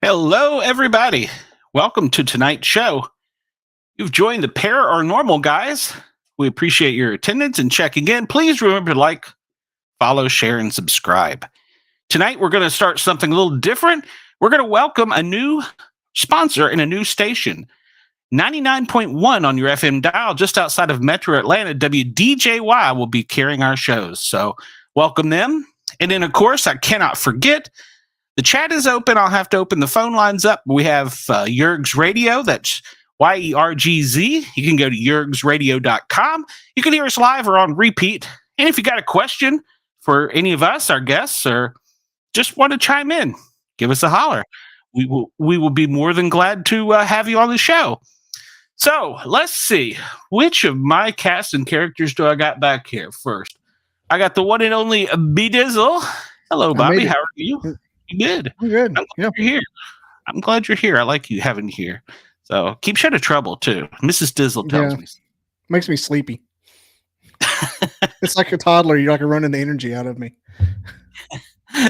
Hello, everybody. Welcome to tonight's show. You've joined the Paranormal Guys. We appreciate your attendance and checking in. Please remember to like, follow, share, and subscribe. Tonight, we're going to start something a little different. We're going to welcome a new sponsor and a new station. 99.1 on your FM dial just outside of Metro Atlanta. WDJY will be carrying our shows. So welcome them. And then, of course, I cannot forget, the chat is open. I'll have to open the phone lines up. We have Yergz Radio. That's YERGZ. You can go to yergzradio.com. You can hear us live or on repeat. And if you got a question for any of us, our guests, or just want to chime in, give us a holler. We will be more than glad to have you on the show. So let's see. Which of my cast and characters do I got back here first? I got the one and only B Dizzle. Hello, Bobby. How are you? You good? I'm good. I'm glad you're here. I'm glad you're here. I like you having you here. So keep you out of trouble too. Mrs. Dizzle tells me. Makes me sleepy. It's like a toddler. You're like running the energy out of me.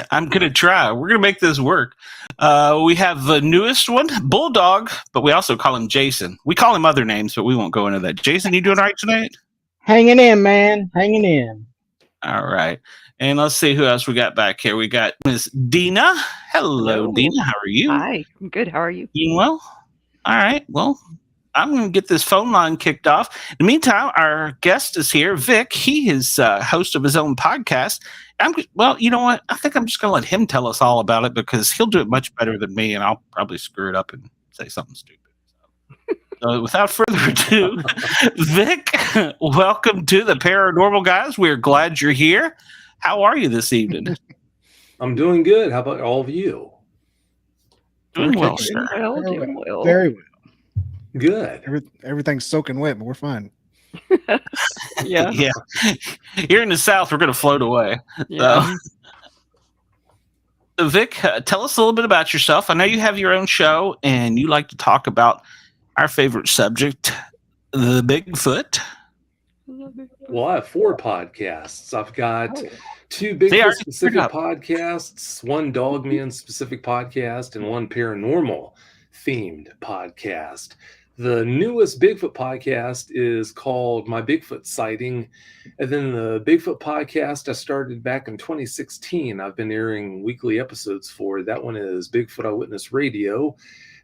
I'm gonna try. We're gonna make this work. We have the newest one, Bulldog, but we also call him Jason. We call him other names, but we won't go into that. Jason, you doing all right tonight? Hanging in, man. Hanging in. All right. And let's see who else we got back here. We got Miss Dina. Hello, Dina. How are you? Hi. I'm good. How are you? Doing well. All right. Well, I'm going to get this phone line kicked off. In the meantime, our guest is here, Vic. He is host of his own podcast. Well, you know what? I think I'm just going to let him tell us all about it because he'll do it much better than me, and I'll probably screw it up and say something stupid. So without further ado, Vic, welcome to the Paranormal Guys. We're glad you're here. How are you this evening? I'm doing good. How about all of you? Doing well, sir. Doing well. Very well. Good. Everything's soaking wet, but we're fine. Yeah. Yeah. Here in the South, we're going to float away. Yeah. So, Vic, tell us a little bit about yourself. I know you have your own show, and you like to talk about our favorite subject, the Bigfoot. Well, I have 4 podcasts. I've got 2 Bigfoot-specific podcasts, 1 Dogman-specific podcast, and 1 paranormal-themed podcast. The newest Bigfoot podcast is called My Bigfoot Sighting. And then the Bigfoot podcast I started back in 2016. I've been airing weekly episodes for. That one is Bigfoot Eyewitness Radio.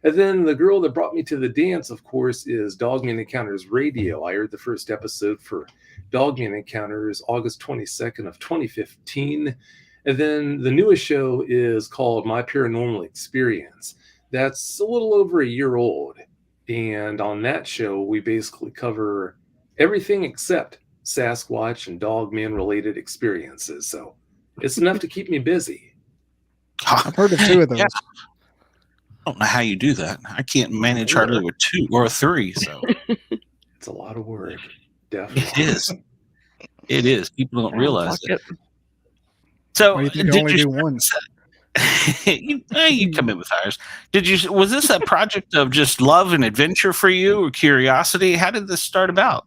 And then the girl that brought me to the dance, of course, is Dogman Encounters Radio. I aired the first episode for Dogman Encounters August 22nd of 2015. And then the newest show is called My Paranormal Experience. That's a little over a year old. And on that show, we basically cover everything except Sasquatch and Dogman related experiences. So it's enough to keep me busy. I've heard of 2 of those. Yeah. I don't know how you do that. I can't manage hardly with 2 or 3. So it's a lot of work. Definitely. It is. It is. People don't realize it. So Why do you think I only do 1? you come in with ours. Was this a project of just love and adventure for you or curiosity? How did this start about?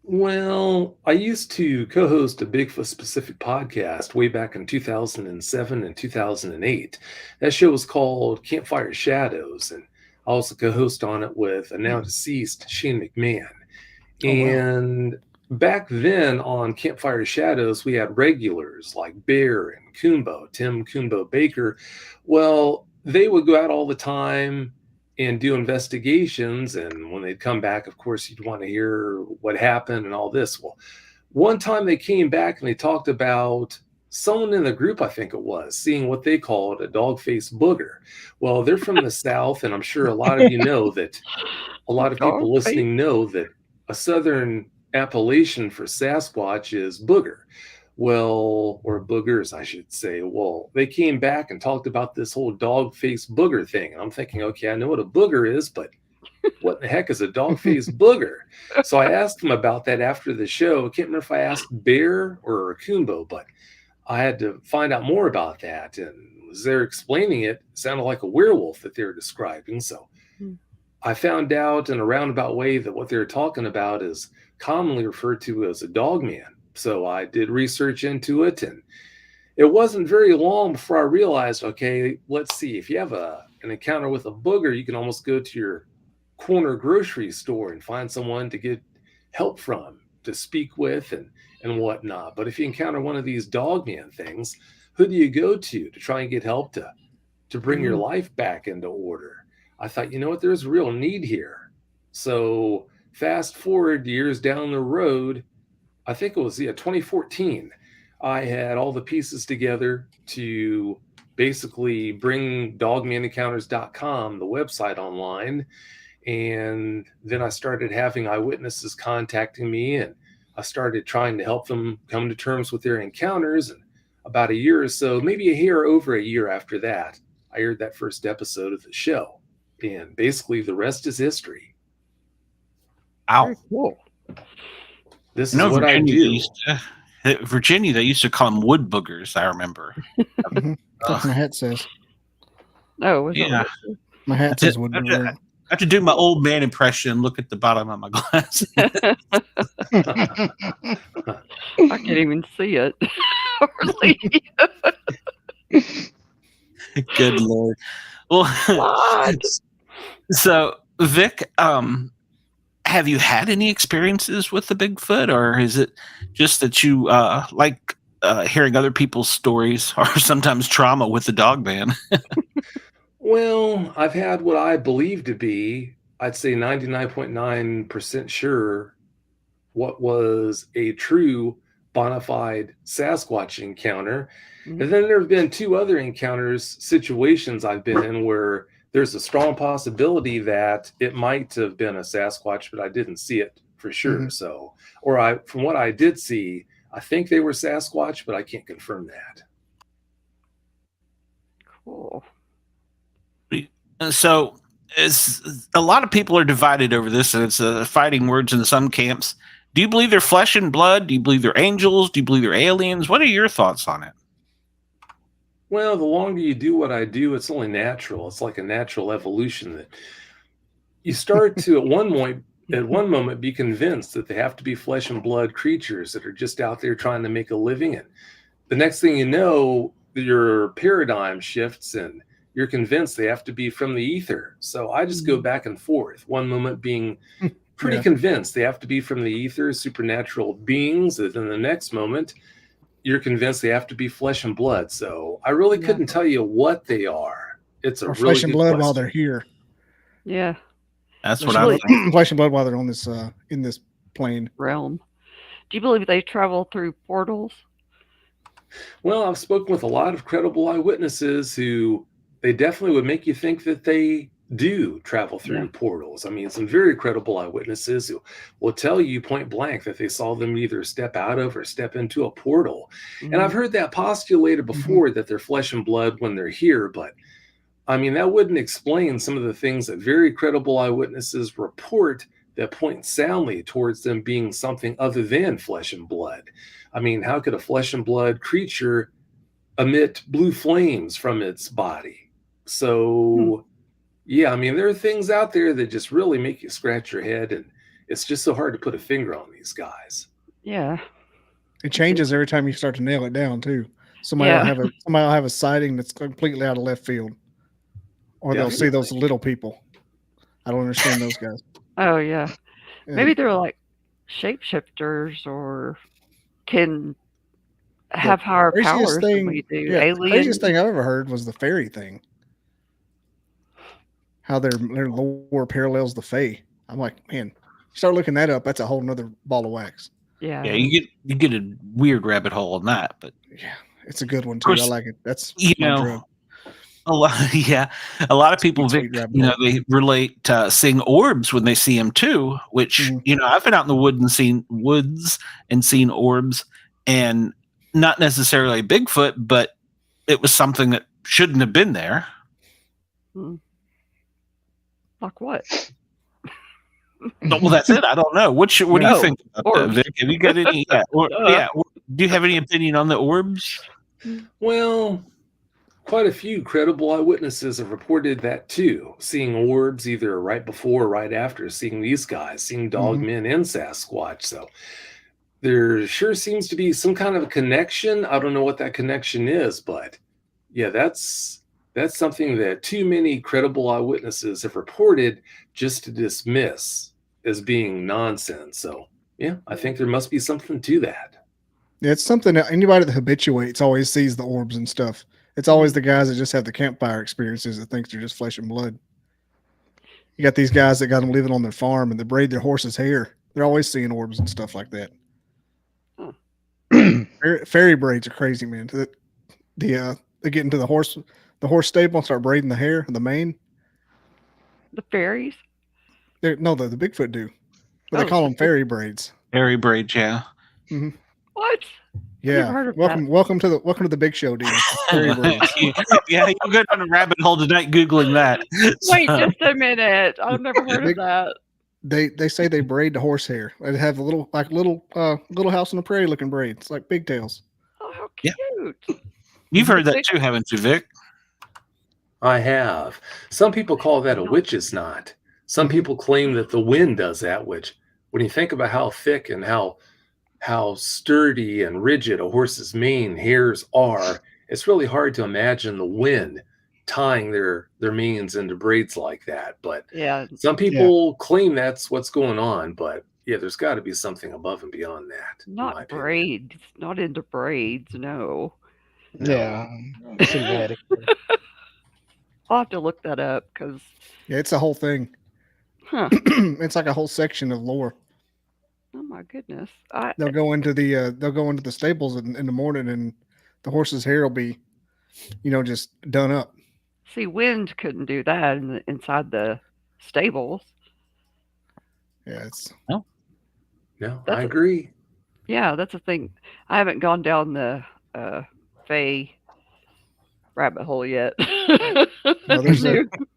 Well, I used to co-host a Bigfoot-specific podcast way back in 2007 and 2008. That show was called Campfire Shadows, and I also co-host on it with a now deceased Shane McMahon. And back then on Campfire Shadows, we had regulars like Bear and Kumbo, Tim Kumbo Baker. Well, they would go out all the time and do investigations. And when they'd come back, of course, you'd want to hear what happened and all this. Well, one time they came back and they talked about someone in the group, I think it was, seeing what they called a dog-faced booger. Well, they're from the South, and I'm sure a lot of you know that a lot of people listening know that a Southern appellation for Sasquatch is booger. Well, or boogers, I should say. Well, they came back and talked about this whole dog-faced booger thing. And I'm thinking, okay, I know what a booger is, but what the heck is a dog-faced booger? So I asked them about that after the show. I can't remember if I asked Bear or Kumbo, but I had to find out more about that. And as they're explaining it, it sounded like a werewolf that they were describing. So I found out in a roundabout way that what they're talking about is commonly referred to as a dogman. So I did research into it, and it wasn't very long before I realized, okay, let's see, if you have an encounter with a booger, you can almost go to your corner grocery store and find someone to get help from, to speak with and whatnot. But if you encounter one of these dogman things, who do you go to try and get help to bring your life back into order? I thought, you know what, there's real need here. So fast forward years down the road, I think it was 2014, I had all the pieces together to basically bring dogmanencounters.com, the website, online. And then I started having eyewitnesses contacting me, and I started trying to help them come to terms with their encounters. And about a year or so, maybe over a year after that, I aired that first episode of the show. And basically the rest is history. Ow. Very cool. This is what I do. Virginia, they used to call them wood boogers, I remember. That's what my hat says. Oh, was Yeah. My hat says wood I booger. have to do my old man impression and look at the bottom of my glass. I can't even see it. Really? Good Lord. Well, God. so Vic, have you had any experiences with the Bigfoot, or is it just that you like hearing other people's stories, or sometimes trauma with the Dogman? Well, I've had what I believe to be, I'd say 99.9% sure, what was a true bona fide Sasquatch encounter. And then there have been two other encounters, situations I've been in where there's a strong possibility that it might have been a Sasquatch, but I didn't see it for sure. So, from what I did see, I think they were Sasquatch, but I can't confirm that. Cool. So, a lot of people are divided over this, and it's fighting words in some camps. Do you believe they're flesh and blood? Do you believe they're angels? Do you believe they're aliens? What are your thoughts on it? Well, the longer you do what I do, it's only natural. It's like a natural evolution that you start to at one moment be convinced that they have to be flesh and blood creatures that are just out there trying to make a living. And the next thing you know, your paradigm shifts and you're convinced they have to be from the ether. So I just go back and forth. One moment being pretty convinced they have to be from the ether, supernatural beings. And then the next moment, you're convinced they have to be flesh and blood. So I really couldn't tell you what they are. It's a Or really flesh and good blood question. while they're here. Yeah. That's what I think. Flesh and blood while they're on this in this plane Realm. Do you believe they travel through portals? Well, I've spoken with a lot of credible eyewitnesses who they definitely would make you think that they do travel through portals. I mean, some very credible eyewitnesses who will tell you point blank that they saw them either step out of or step into a portal. And I've heard that postulated before that they're flesh and blood when they're here, but I mean, that wouldn't explain some of the things that very credible eyewitnesses report that point soundly towards them being something other than flesh and blood. I mean, how could a flesh and blood creature emit blue flames from its body? So, yeah, I mean, there are things out there that just really make you scratch your head, and it's just so hard to put a finger on these guys. Yeah. It changes every time you start to nail it down too. Somebody will have a sighting that's completely out of left field, or they'll see those little people. I don't understand those guys. Oh yeah. Maybe they're like shapeshifters or can have higher powers than we do. Yeah, the Aliens. craziest thing I've ever heard was the fairy thing. how their lore parallels the Fae. I'm like, man, start looking that up. That's a whole nother ball of wax. Yeah. Yeah, you get a weird rabbit hole on that, but yeah, it's a good one too. course, I like it. That's my drug. A lot of people, Vic, they relate seeing orbs when they see them too. Which I've been out in the woods and seen orbs, and not necessarily Bigfoot, but it was something that shouldn't have been there. Like what? No, well, that's it. I don't know. What do you think about that, Vic? Have you got any? Do you have any opinion on the orbs? Well, quite a few credible eyewitnesses have reported that too, seeing orbs either right before or right after seeing these guys, seeing Dogman and Sasquatch. So there sure seems to be some kind of a connection. I don't know what that connection is, but yeah, that's something that too many credible eyewitnesses have reported just to dismiss as being nonsense. So yeah, I think there must be something to that. Yeah, it's something that anybody that habituates always sees the orbs and stuff. It's always the guys that just have the campfire experiences that think they're just flesh and blood. You got these guys that got them living on their farm and they braid their horse's hair. They're always seeing orbs and stuff like that. Fairy braids are crazy, man. They get into the horse stable and start braiding the hair and the mane. The fairies? The Bigfoot do. But they call them fairy braids. Fairy braids, yeah. Mm-hmm. What? Yeah. Welcome to the big show, deal. Yeah, you go down a rabbit hole tonight googling that. Wait just a minute. I've never heard of that. They say they braid the horse hair. They have a little house on the prairie looking braids, like pigtails. Oh, how cute. Yeah. You've heard that too, haven't you, Vic? I have. Some people call that a witch's knot. Some people claim that the wind does that, which when you think about how thick and how sturdy and rigid a horse's mane hairs are, it's really hard to imagine the wind tying their manes into braids like that. But yeah, some people claim that's what's going on. But yeah, there's got to be something above and beyond that. Not braids. Not into braids. No. Yeah. I'll have to look that up because it's a whole thing. Huh. It's like a whole section of lore. Oh my goodness! They'll go into the stables in the morning, and the horse's hair will be, just done up. See, wind couldn't do that inside the stables. Yeah, it's I agree. Yeah, that's the thing. I haven't gone down the Fae rabbit hole yet.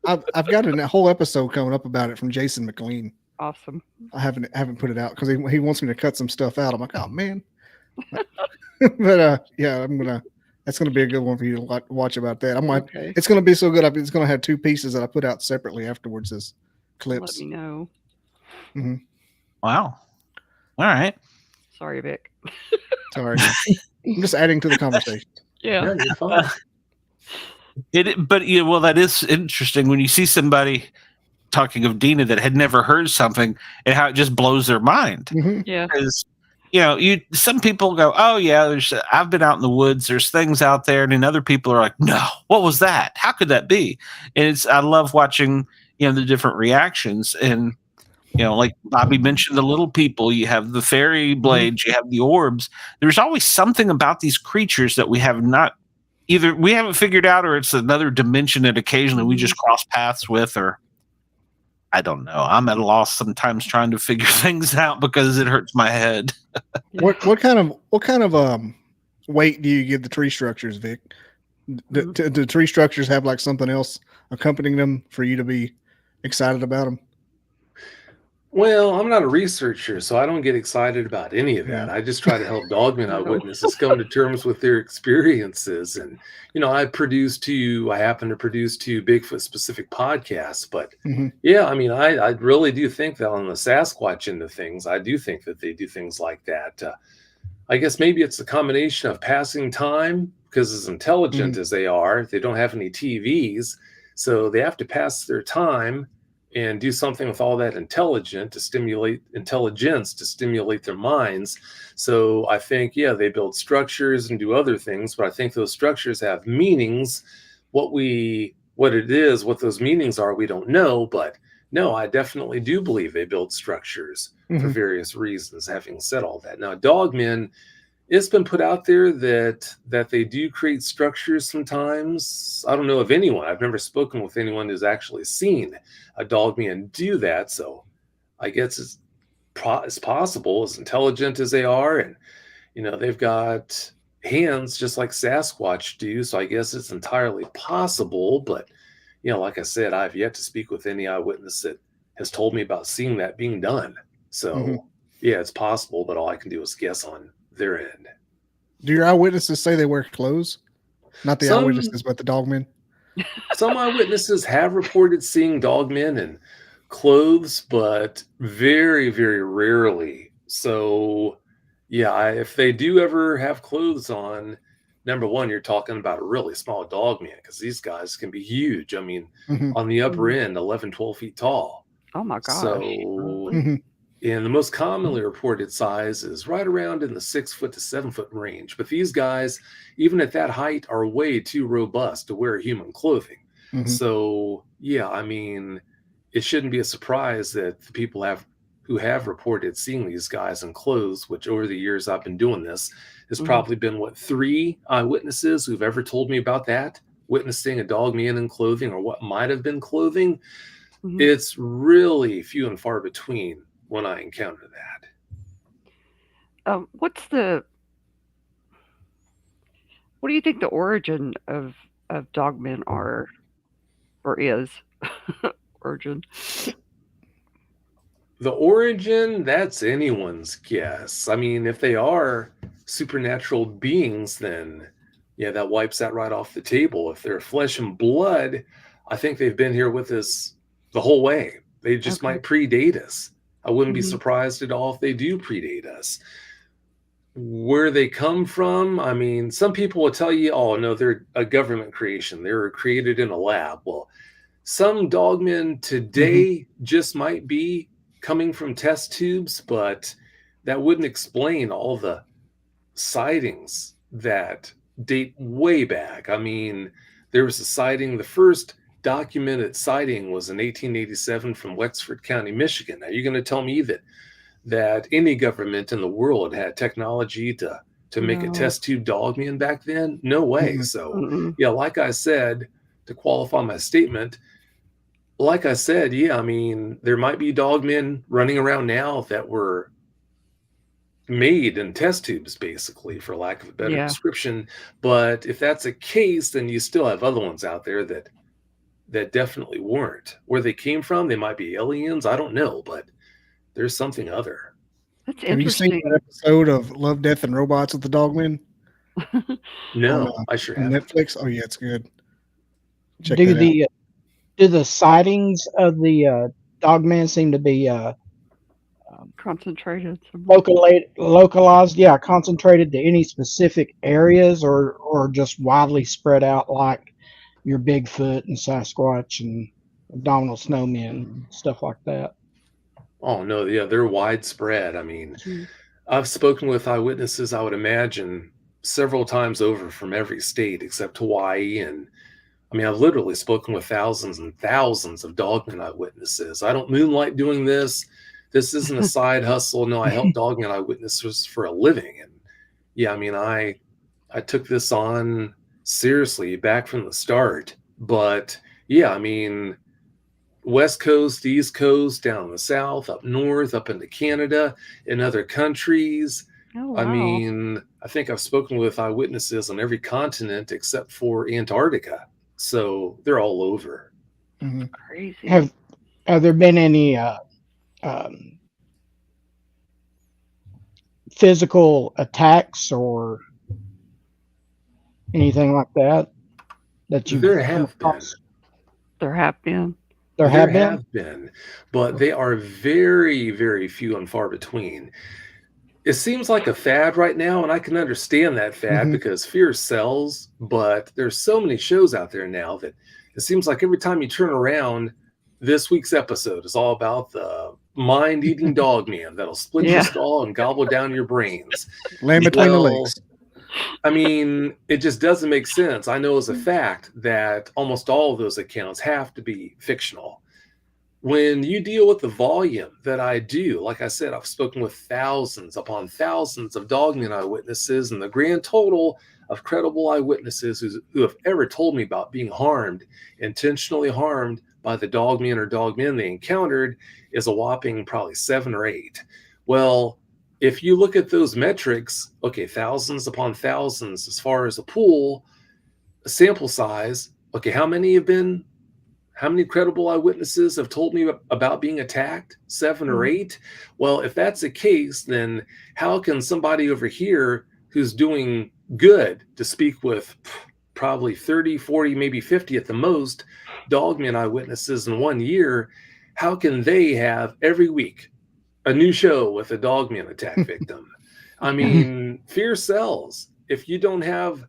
I've got a whole episode coming up about it from Jason McLean. Awesome. I haven't put it out because he wants me to cut some stuff out. I'm like, oh man. But yeah, that's gonna be a good one for you to watch about that. I'm like, It's gonna be so good. It's gonna have 2 pieces that I put out separately afterwards as clips. Let me know. Mm-hmm. Wow. All right. Sorry, Vic. Sorry. I'm just adding to the conversation. Yeah. You're fine. Well, that is interesting when you see somebody talking of Dina that had never heard something and how it just blows their mind. Mm-hmm. Yeah. Because some people go, oh yeah, I've been out in the woods, there's things out there, and then other people are like, no, what was that? How could that be? And I love watching the different reactions. And like Bobby mentioned, the little people, you have the fairy blades, you have the orbs. There's always something about these creatures that we have not either we haven't figured out, or it's another dimension that occasionally we just cross paths with, or I don't know. I'm at a loss sometimes trying to figure things out because it hurts my head. What kind of weight do you give the tree structures, Vic? Do tree structures have like something else accompanying them for you to be excited about them? Well, I'm not a researcher, so I don't get excited about any of that. I just try to help Dogman eyewitnesses come to terms with their experiences. And, I happen to produce 2 Bigfoot specific podcasts, but yeah, I mean, I really do think that on the Sasquatch end of things, I do think that they do things like that. I guess maybe it's a combination of passing time, because as intelligent as they are, they don't have any TVs. So they have to pass their time and do something with all that intelligence to stimulate their minds. So I think, they build structures and do other things, but I think those structures have meanings. What we what it is, what those meanings are, we don't know. But no, I definitely do believe they build structures for various reasons. Having said all that, now dogmen, it's been put out there that they do create structures sometimes. I don't know of anyone. I've never spoken with anyone who's actually seen a dogman do that. So I guess it's possible, as intelligent as they are, and they've got hands just like Sasquatch do. So I guess it's entirely possible. But like I said, I've yet to speak with any eyewitness that has told me about seeing that being done. So yeah, it's possible, but all I can do is guess on their end. Do your eyewitnesses say they wear clothes? Not the eyewitnesses, but the dogmen. Some eyewitnesses have reported seeing dogmen in clothes, but very, very rarely. So yeah, if they do ever have clothes on, number one, you're talking about a really small dogman, because these guys can be huge. I mean, on the upper end, 11, 12 feet tall. Oh my gosh. So and the most commonly reported size is right around in the 6 foot to 7 foot range. But these guys, even at that height, are way too robust to wear human clothing. So yeah, I mean, it shouldn't be a surprise that the people who have reported seeing these guys in clothes, which over the years I've been doing this, has probably been 3 eyewitnesses who've ever told me about that, witnessing a dogman in clothing or what might have been clothing. It's really few and far between when I encounter that. What do you think the origin of dogmen are, or is? Origin. The origin, that's anyone's guess. I mean, if they are supernatural beings, then yeah, that wipes that right off the table. If they're flesh and blood, I think they've been here with us the whole way. They just might predate us. I wouldn't be surprised at all if they do predate us. Where they come from, I mean, some people will tell you, oh, no, they're a government creation. They were created in a lab. Well, some dogmen today just might be coming from test tubes, but that wouldn't explain all the sightings that date way back. I mean, there was a sighting, the first documented sighting was in 1887 from Wexford County, Michigan. Now, you're going to tell me that any government in the world had technology to make a test tube dogman back then? No way. So, yeah, like I said, to qualify my statement, like I said, yeah, I mean, there might be dogmen running around now that were made in test tubes, basically, for lack of a better description. But if that's a case, then you still have other ones out there that definitely weren't. Where they came from, they might be aliens. I don't know, but there's something other. That's Have you seen that episode of Love, Death, and Robots with the Dogmen? No, I sure have. Netflix. Oh yeah, it's good. Check Do that out. Do the sightings of the dogman seem to be concentrated, localized? Yeah, concentrated to any specific areas, or just widely spread out like your Bigfoot and Sasquatch and abdominal snowmen, stuff like that? Oh no, yeah, they're widespread. I mean, I've spoken with eyewitnesses, I would imagine, several times over from every state except Hawaii. And I mean, I've literally spoken with thousands and thousands of dogman eyewitnesses. I don't moonlight doing this. This isn't a side hustle. No, I help dogman eyewitnesses for a living. And yeah, I mean, I took this on seriously back from the start. But yeah, I mean, West Coast, East Coast, down in the South, up north, up into Canada, in other countries. Oh, wow. I mean, I think I've spoken with eyewitnesses on every continent except for Antarctica. So they're all over. Crazy. Have there been any physical attacks or anything like that you? There have been. There have been. There have been, but they are very, very few and far between. It seems like a fad right now, and I can understand that fad because fear sells, but there's so many shows out there now that it seems like every time you turn around, this week's episode is all about the mind-eating dogman that'll split your skull and gobble down your brains. Land between the legs. I mean, it just doesn't make sense. I know as a fact that almost all of those accounts have to be fictional. When you deal with the volume that I do, like I said, I've spoken with thousands upon thousands of Dogman eyewitnesses, and the grand total of credible eyewitnesses who have ever told me about being harmed, intentionally harmed by the Dogman or Dogmen they encountered is a whopping probably 7 or 8. Well, if you look at those metrics, okay, thousands upon thousands as far as a pool, a sample size, okay, how many credible eyewitnesses have told me about being attacked? 7 or 8? Well, if that's the case, then how can somebody over here who's doing good to speak with probably 30, 40, maybe 50 at the most Dogman eyewitnesses in 1 year, how can they have every week a new show with a Dogman attack victim? I mean, fear sells. If you don't have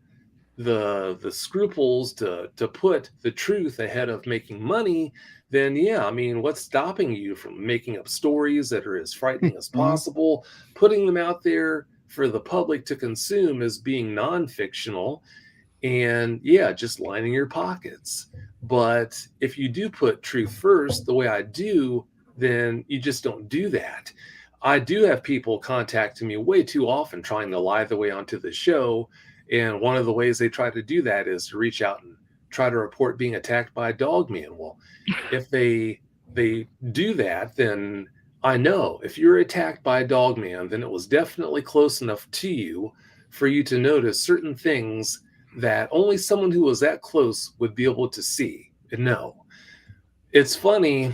the scruples to put the truth ahead of making money, then yeah, I mean, what's stopping you from making up stories that are as frightening as possible, putting them out there for the public to consume as being non-fictional, and yeah, just lining your pockets? But if you do put truth first the way I do, then you just don't do that. I do have people contacting me way too often trying to lie their way onto the show. And one of the ways they try to do that is to reach out and try to report being attacked by a Dogman. Well, if they do that, then I know if you're attacked by a Dogman, then it was definitely close enough to you for you to notice certain things that only someone who was that close would be able to see and know. It's funny,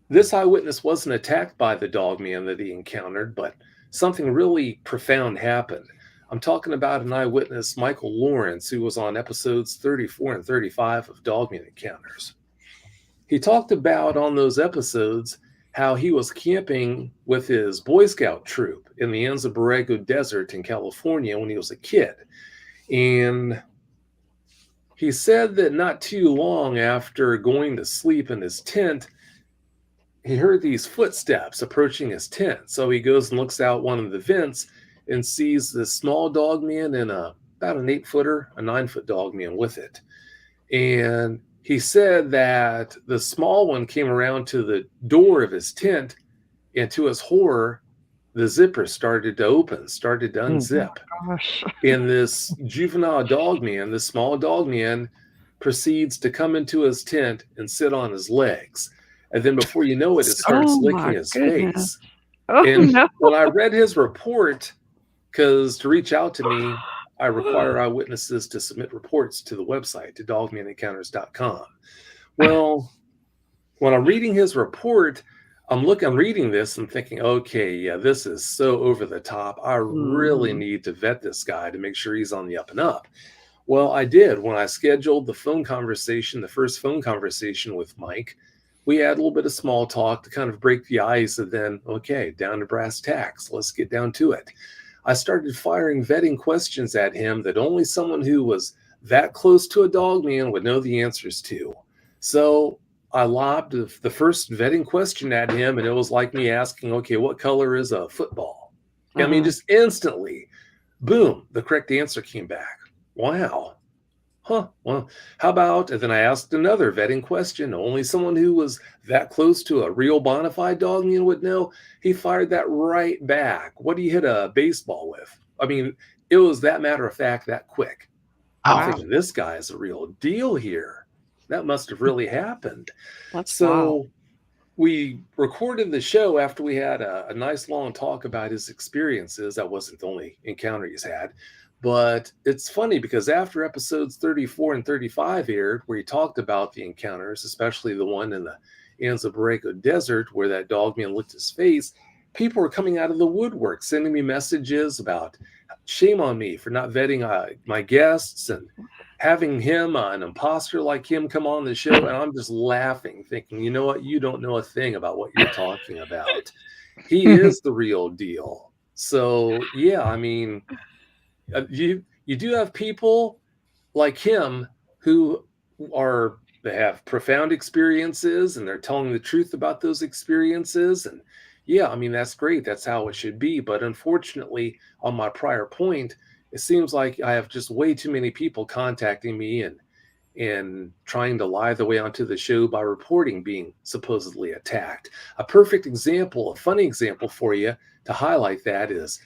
this eyewitness wasn't attacked by the Dogman that he encountered, but something really profound happened. I'm talking about an eyewitness, Michael Lawrence, who was on episodes 34 and 35 of Dogman Encounters. He talked about on those episodes how he was camping with his Boy Scout troop in the Anza Borrego Desert in California when he was a kid. And he said that not too long after going to sleep in his tent, he heard these footsteps approaching his tent. So he goes and looks out one of the vents and sees this small Dogman and about an 8-footer, a 9-foot Dogman with it. And he said that the small one came around to the door of his tent, and to his horror, the zipper started to open, started to unzip. And this juvenile Dogman, this small Dogman, proceeds to come into his tent and sit on his legs. And then before you know it, it starts licking his face. And when I read his report, because to reach out to me, I require eyewitnesses to submit reports to the website, to dogmanencounters.com. Well, when I'm reading his report, I'm reading this and thinking, okay, yeah, this is so over the top. I really need to vet this guy to make sure he's on the up and up. Well, I did. When I scheduled the first phone conversation with Mike, we had a little bit of small talk to kind of break the ice, and then, okay, down to brass tacks. Let's get down to it. I started firing vetting questions at him that only someone who was that close to a Dogman would know the answers to. So I lobbed the first vetting question at him, and it was like me asking, okay, what color is a football? I mean, just instantly, boom, the correct answer came back. Wow. Well, how about, and then I asked another vetting question, only someone who was that close to a real bona fide Dogman would know. He fired that right back. What do you hit a baseball with? I mean, it was that matter of fact, that quick. I'm thinking, this guy is a real deal here. That must have really happened. We recorded the show after we had a nice long talk about his experiences. That wasn't the only encounter he's had. But it's funny because after episodes 34 and 35 aired, where he talked about the encounters, especially the one in the Anza Borrego Desert where that Dogman licked his face, people were coming out of the woodwork, sending me messages about shame on me for not vetting my guests and having him, an imposter like him, come on the show. And I'm just laughing, thinking, you know what? You don't know a thing about what you're talking about. He is the real deal. So, yeah, I mean, you do have people like him who they have profound experiences and they're telling the truth about those experiences. And yeah, I mean, that's great. That's how it should be. But unfortunately, on my prior point, it seems like I have just way too many people contacting me and trying to lie their way onto the show by reporting being supposedly attacked. A perfect example, a funny example for you to highlight that is,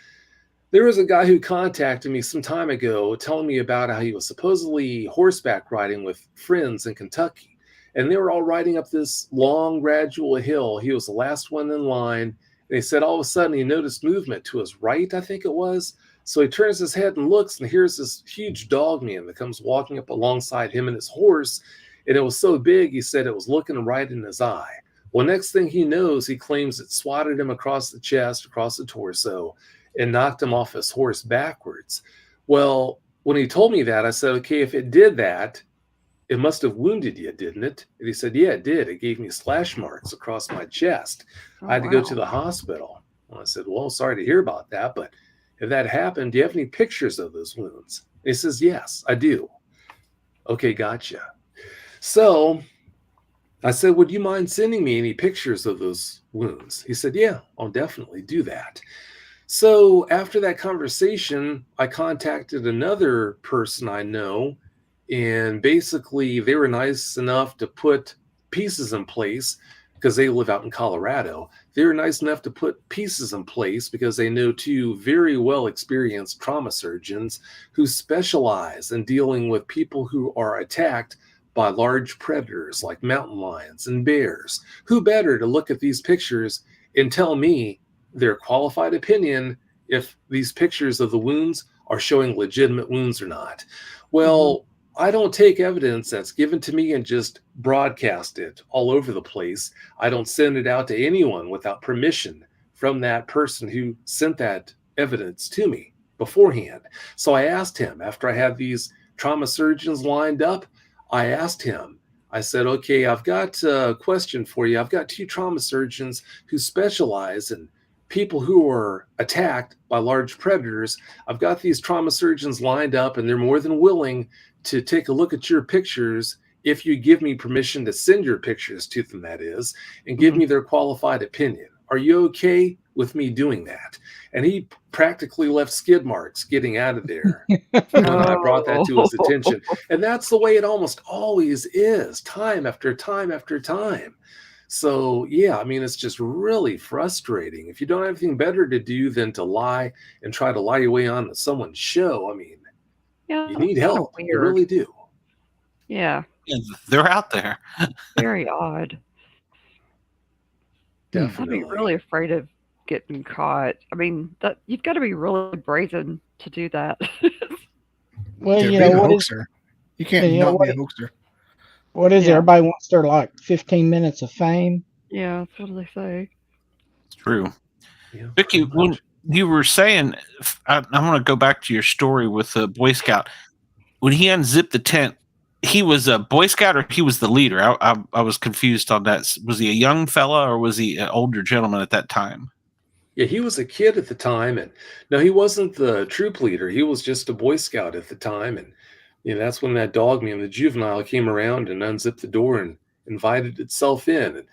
there was a guy who contacted me some time ago telling me about how he was supposedly horseback riding with friends in Kentucky. And they were all riding up this long, gradual hill. He was the last one in line. And he said all of a sudden he noticed movement to his right, I think it was. So he turns his head and looks, and here's this huge dogman that comes walking up alongside him and his horse. And it was so big, he said it was looking right in his eye. Well, next thing he knows, he claims it swatted him across the chest, across the torso, and knocked him off his horse backwards. Well, when he told me that, I said, okay, if it did that, it must have wounded you, didn't it? And he said, yeah, it did. It gave me slash marks across my chest. I had to go to the hospital. Well, I said, well, sorry to hear about that, but if that happened, do you have any pictures of those wounds? And he says, yes, I do. Okay, gotcha. So I said, would you mind sending me any pictures of those wounds? He said, yeah, I'll definitely do that. So after that conversation, I contacted another person I know, and basically they were nice enough to put pieces in place because they live out in Colorado. They were nice enough to put pieces in place because they know two very well experienced trauma surgeons who specialize in dealing with people who are attacked by large predators like mountain lions and bears. Who better to look at these pictures and tell me their qualified opinion if these pictures of the wounds are showing legitimate wounds or not? Well, I don't take evidence that's given to me and just broadcast it all over the place. I don't send it out to anyone without permission from that person who sent that evidence to me beforehand. So I asked him, after I had these trauma surgeons lined up, I asked him, I said, okay, I've got a question for you. I've got two trauma surgeons who specialize in people who are attacked by large predators. I've got these trauma surgeons lined up, and they're more than willing to take a look at your pictures if you give me permission to send your pictures to them, that is, and give me their qualified opinion. Are you okay with me doing that? And he practically left skid marks getting out of there when I brought that to his attention. And that's the way it almost always is, time after time after time. So, yeah, I mean, it's just really frustrating. If you don't have anything better to do than to lie and try to lie your way on to someone's show, I mean, you need help. You really do. Yeah. They're out there. Very odd. Definitely. I'd be really afraid of getting caught. I mean, that you've got to be really brazen to do that. Well, Yeah, you being know a what hoaxer. You can't not be a hoaxer. What is it? Yeah. Everybody wants their like 15 minutes of fame. Yeah, that's what they say. It's true. Yeah, Vicky, when you were saying, I want to go back to your story with the Boy Scout. When he unzipped the tent, he was a Boy Scout or he was the leader? I was confused on that. Was he a young fella or was he an older gentleman at that time? Yeah, he was a kid at the time, and no, he wasn't the troop leader. He was just a Boy Scout at the time, and you know, that's when that dogman, the juvenile, came around and unzipped the door and invited itself in. And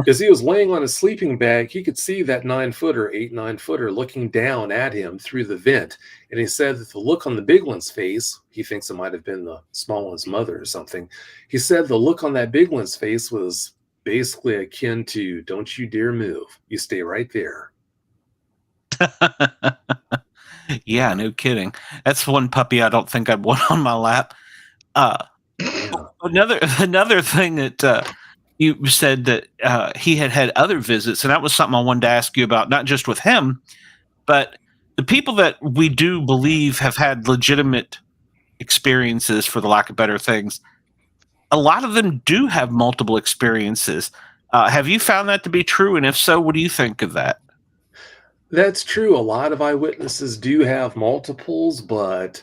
as he was laying on his sleeping bag, he could see that 9-footer looking down at him through the vent. And he said that the look on the big one's face, he thinks it might have been the small one's mother or something. He said the look on that big one's face was basically akin to, don't you dare move. You stay right there. Yeah, no kidding. That's one puppy I don't think I'd want on my lap. Another thing that you said that he had other visits, and that was something I wanted to ask you about, not just with him, but the people that we do believe have had legitimate experiences, for the lack of better things. A lot of them do have multiple experiences. Have you found that to be true? And if so, what do you think of that? That's true. A lot of eyewitnesses do have multiples, but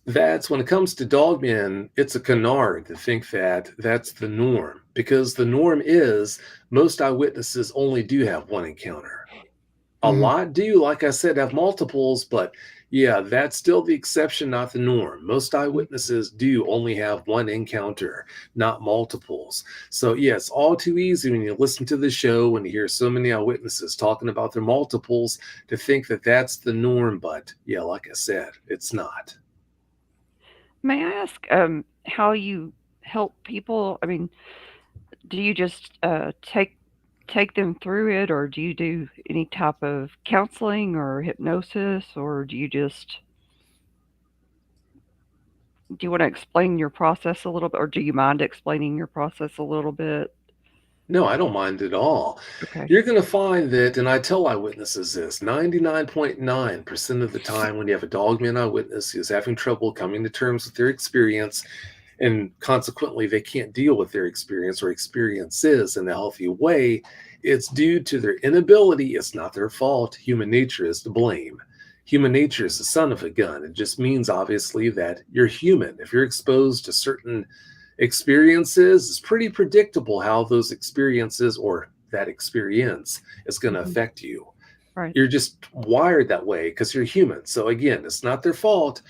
that's when it comes to dogmen, it's a canard to think that that's the norm, because the norm is most eyewitnesses only do have one encounter. A lot do, like I said, have multiples, but Yeah, that's still the exception, not the norm. Most eyewitnesses do only have one encounter, not multiples. So, yeah, it's all too easy when you listen to the show, when you hear so many eyewitnesses talking about their multiples, to think that that's the norm. But, yeah, like I said, it's not. May I ask how you help people? I mean, do you just take them through it, or do you do any type of counseling or hypnosis, or do you want to explain your process a little bit, or do you mind explaining your process a little bit? No, I don't mind at all. Okay. You're going to find that, and I tell eyewitnesses this, 99.9% of the time when you have a dogman eyewitness who's having trouble coming to terms with their experience, and consequently they can't deal with their experience or experiences in a healthy way, it's due to their inability. It's not their fault. Human nature is to blame. Human nature is the son of a gun. It just means, obviously, that you're human. If you're exposed to certain experiences, it's pretty predictable how those experiences or that experience is going to affect you. Right. You're just wired that way because you're human. So again, it's not their fault,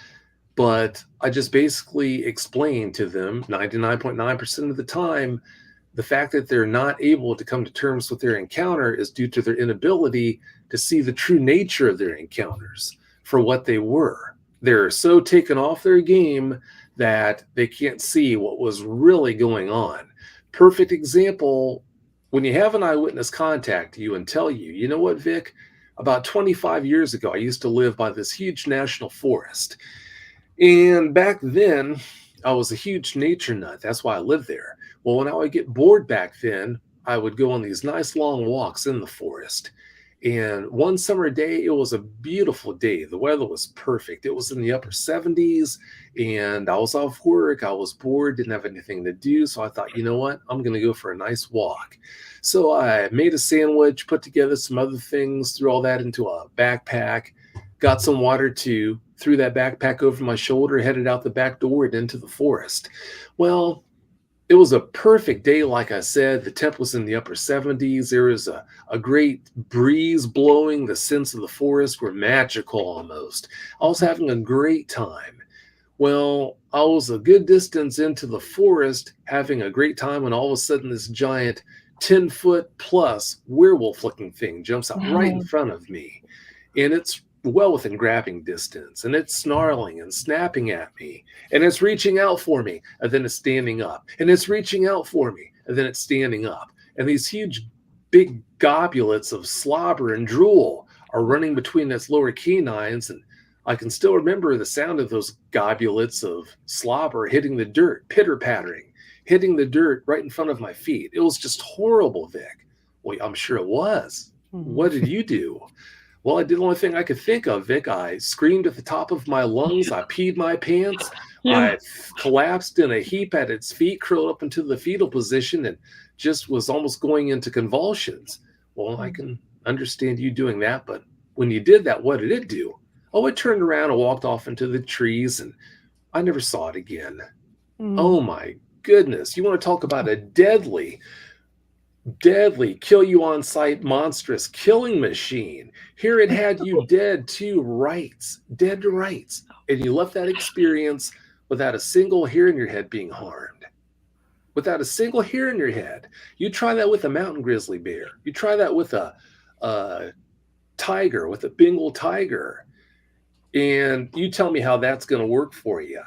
but I just basically explain to them 99.9% of the time, the fact that they're not able to come to terms with their encounter is due to their inability to see the true nature of their encounters for what they were. They're so taken off their game that they can't see what was really going on. Perfect example, when you have an eyewitness contact you and tell you, you know what, Vic, about 25 years ago, I used to live by this huge national forest. And back then, I was a huge nature nut. That's why I lived there. Well, when I would get bored back then, I would go on these nice long walks in the forest. And one summer day, it was a beautiful day. The weather was perfect. It was in the upper 70s, and I was off work. I was bored, didn't have anything to do. So I thought, you know what? I'm going to go for a nice walk. So I made a sandwich, put together some other things, threw all that into a backpack, got some water too, threw that backpack over my shoulder, headed out the back door and into the forest. Well, it was a perfect day, like I said. The temp was in the upper 70s. There was a great breeze blowing. The scents of the forest were magical almost. I was having a great time. Well, I was a good distance into the forest having a great time when all of a sudden this giant 10-foot plus werewolf looking thing jumps out right in front of me. And it's well within grabbing distance, and it's snarling and snapping at me, and it's reaching out for me, and then it's standing up, and it's reaching out for me, and then it's standing up, and these huge big gobulets of slobber and drool are running between its lower canines, and I can still remember the sound of those gobulets of slobber hitting the dirt, pitter-pattering, hitting the dirt right in front of my feet. It was just horrible, Vic. Well, I'm sure it was. What did you do? Well, I did the only thing I could think of, Vic. I screamed at the top of my lungs. I peed my pants. I collapsed in a heap at its feet, curled up into the fetal position, and just was almost going into convulsions. Well, I can understand you doing that, but when you did that, what did it do? Oh, it turned around and walked off into the trees, and I never saw it again. Oh, my goodness. You want to talk about a deadly kill you on sight monstrous killing machine. Here it had you dead to rights, and you left that experience without a single hair in your head being harmed, without a single hair in your head. You try that with a mountain grizzly bear, you try that with a tiger, with a Bengal tiger, and you tell me how that's going to work for you.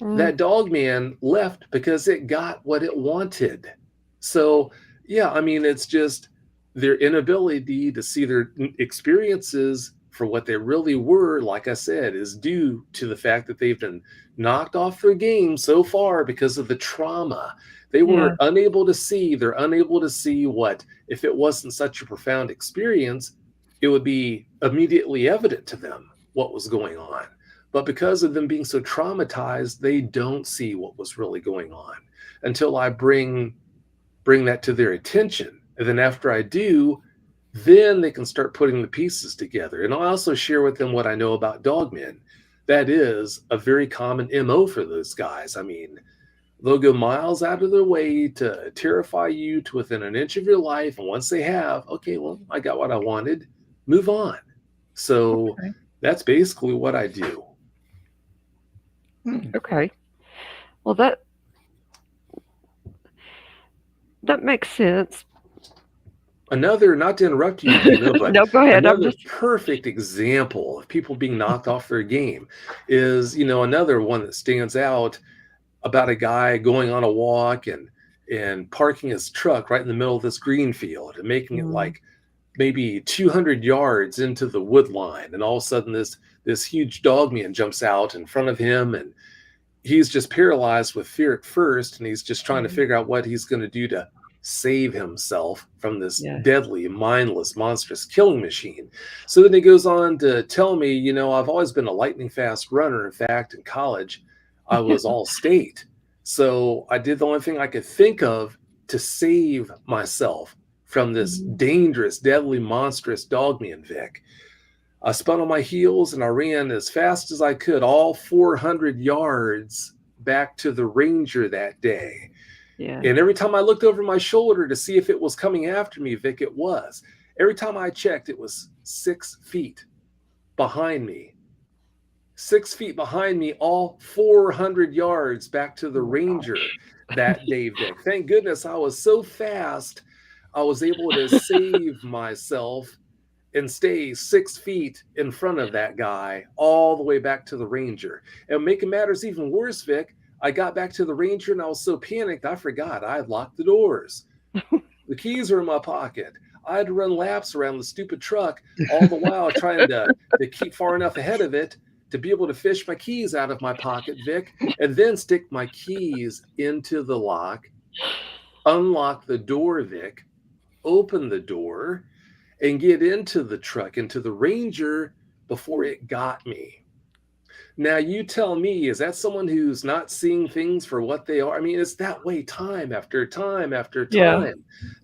That dog man left because it got what it wanted. So yeah, I mean, it's just their inability to see their experiences for what they really were, like I said, is due to the fact that they've been knocked off their game so far because of the trauma. They were unable to see. They're unable to see what, if it wasn't such a profound experience, it would be immediately evident to them what was going on. But because of them being so traumatized, they don't see what was really going on until I bring that to their attention. And then after I do, then they can start putting the pieces together. And I'll also share with them what I know about dogmen. That is a very common MO for those guys. I mean, they'll go miles out of their way to terrify you to within an inch of your life. And once they have, okay, well, I got what I wanted, move on. So That's basically what I do. Okay. Well, that makes sense. Another, not to interrupt you, Dina, but no, go ahead. another perfect example of people being knocked off their game is, another one that stands out about a guy going on a walk and parking his truck right in the middle of this green field and making it like maybe 200 yards into the wood line. And all of a sudden this huge dogman jumps out in front of him, and he's just paralyzed with fear at first. And he's just trying to figure out what he's going to do to save himself from this deadly, mindless, monstrous killing machine. So then he goes on to tell me, I've always been a lightning fast runner. In fact, in college, I was all state. So I did the only thing I could think of to save myself from this dangerous, deadly, monstrous dogman, Vic. I spun on my heels and I ran as fast as I could, all 400 yards back to the ranger that day. Yeah. And every time I looked over my shoulder to see if it was coming after me, Vic, it was. Every time I checked, it was 6 feet behind me. 6 feet behind me, all 400 yards back to the ranger that day, Vic. Thank goodness I was so fast, I was able to save myself and stay 6 feet in front of that guy all the way back to the ranger. And making matters even worse, Vic, I got back to the ranger and I was so panicked, I forgot I had locked the doors. The keys were in my pocket. I had to run laps around the stupid truck all the while trying to keep far enough ahead of it to be able to fish my keys out of my pocket, Vic, and then stick my keys into the lock, unlock the door, Vic, open the door, and get into the truck, into the ranger before it got me. Now, you tell me, is that someone who's not seeing things for what they are? I mean, it's that way time after time after time. Yeah.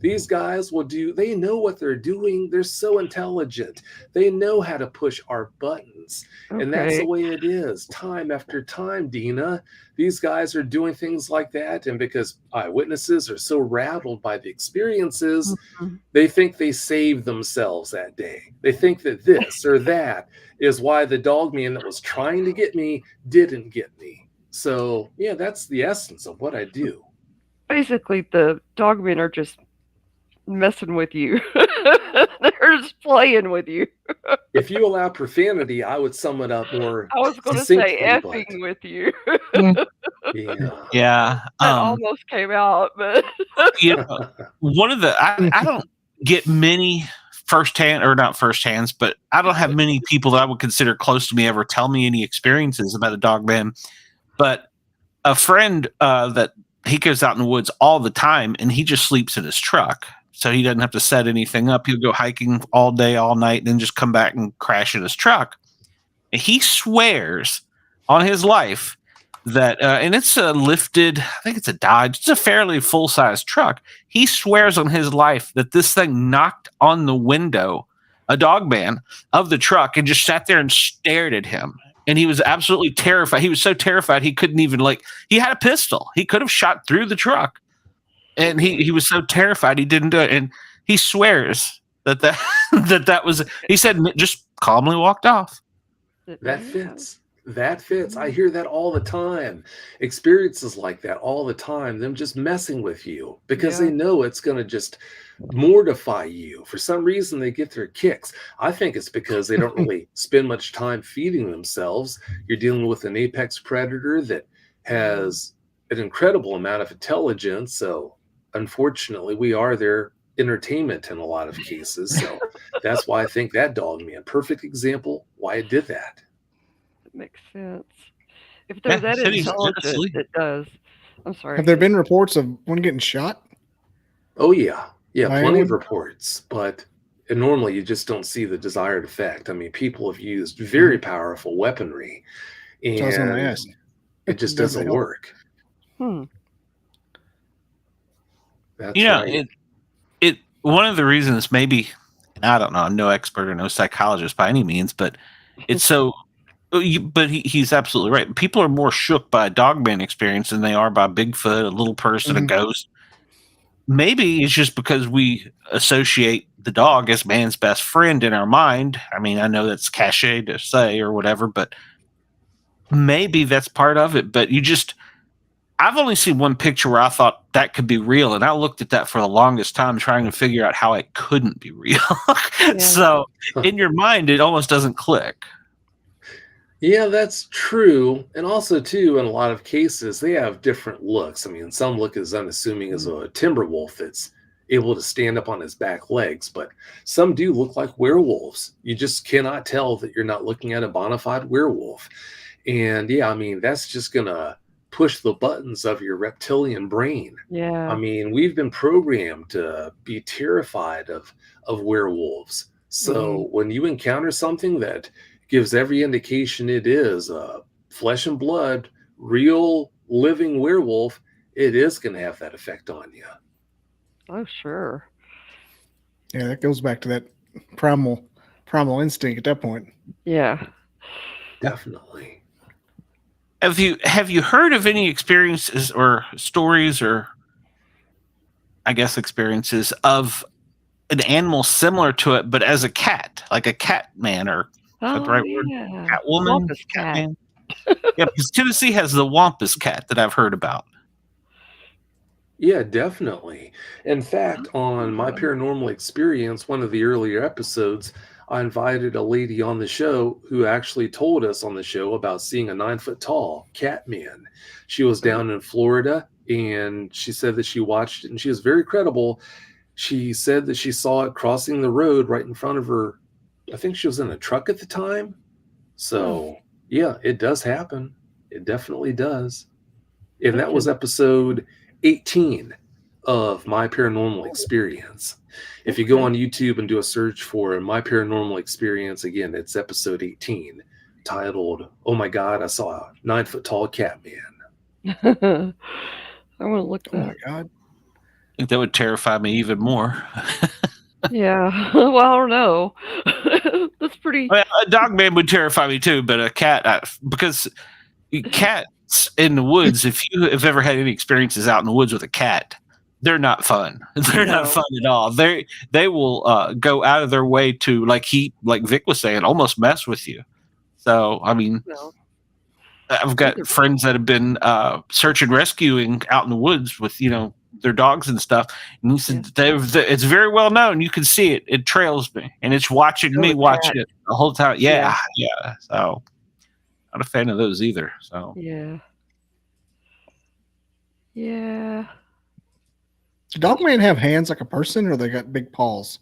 These guys they know what they're doing. They're so intelligent. They know how to push our buttons. Okay. And that's the way it is, time after time, Dina. These guys are doing things like that. And because eyewitnesses are so rattled by the experiences, they think they saved themselves that day. They think that this or that is why the dogman that was trying to get me didn't get me. So, yeah, that's the essence of what I do. Basically, the dogmen are just messing with you. They're just playing with you. If you allow profanity, I would sum it up more. I was going to say effing with you. Yeah. That almost came out, but one of the I don't get many not first-hands, but I don't have many people that I would consider close to me ever tell me any experiences about a dogman. But a friend that he goes out in the woods all the time, and he just sleeps in his truck, so he doesn't have to set anything up. He'll go hiking all day, all night, and then just come back and crash in his truck. And he swears on his life that, and it's a lifted, I think it's a Dodge, it's a fairly full-size truck. He swears on his life that this thing knocked on the window, a dogman of the truck, and just sat there and stared at him. And he was absolutely terrified. He was so terrified he couldn't even, he had a pistol. He could have shot through the truck. And he was so terrified he didn't do it. And he swears that was, he said, just calmly walked off. That fits. That fits. I hear that all the time. Experiences like that all the time. Them just messing with you because they know it's going to just mortify you. For some reason, they get their kicks. I think it's because they don't really spend much time feeding themselves. You're dealing with an apex predator that has an incredible amount of intelligence. So unfortunately, we are their entertainment in a lot of cases. So that's why I think that dogman, perfect example why it did that. Makes sense. If they're that intelligent, it does. I'm sorry. Have there been reports of one getting shot? Oh, yeah. Yeah, plenty of reports. But normally you just don't see the desired effect. I mean, people have used very powerful weaponry. And I was going to ask. It just doesn't work. That's right. It one of the reasons maybe, and I don't know, I'm no expert or no psychologist by any means, but it's so... But he's absolutely right. People are more shook by a dogman experience than they are by Bigfoot, a little person, a ghost. maybe it's just because we associate the dog as man's best friend in our mind. I mean, I know that's cliche to say or whatever, but maybe that's part of it. But I've only seen one picture where I thought that could be real, and I looked at that for the longest time trying to figure out how it couldn't be real. So in your mind, it almost doesn't click. Yeah, that's true. And also, too, in a lot of cases, they have different looks. I mean, some look as unassuming as a timber wolf that's able to stand up on his back legs, but some do look like werewolves. You just cannot tell that you're not looking at a bona fide werewolf. And yeah, I mean, that's just going to push the buttons of your reptilian brain. Yeah. I mean, we've been programmed to be terrified of werewolves. So when you encounter something that gives every indication it is a flesh and blood, real living werewolf, it is going to have that effect on you. Oh, sure. Yeah, that goes back to that primal instinct at that point. Yeah. Definitely. Have you heard of any experiences or stories, or I guess experiences of an animal similar to it, but as a cat, like a Catman, or Oh, the right word? yeah. Catwoman? Wampus cat. Catman? Yeah, because Tennessee has the Wampus cat that I've heard about. Yeah, definitely. In fact, on My Paranormal Experience, one of the earlier episodes, I invited a lady on the show who actually told us on the show about seeing a 9-foot tall Catman. She was down in Florida, and she said that she watched it, and she was very credible. She said that she saw it crossing the road right in front of her. I think she was in a truck at the time. So, yeah, it does happen. It definitely does. And that was episode 18 of My Paranormal Experience. If you go on YouTube and do a search for My Paranormal Experience, again, it's episode 18, titled, "Oh My God, I Saw a 9-foot Tall Catman." I want to look Oh that. my God. I think that would terrify me even more. Yeah. Well, I don't know. That's pretty. Well, a Dogman would terrify me too, but a cat, because cats in the woods, if you have ever had any experiences out in the woods with a cat, they're not fun. They're not fun at all. They will go out of their way to, like Vic was saying, almost mess with you. So, I mean, I've got friends that have been search and rescuing out in the woods with, their dogs and stuff. And he said, it's very well known. You can see it. It trails me, and it's watching me watch it the whole time. Yeah. So, not a fan of those either. So, Yeah. Do Dogman have hands like a person, or they got big paws?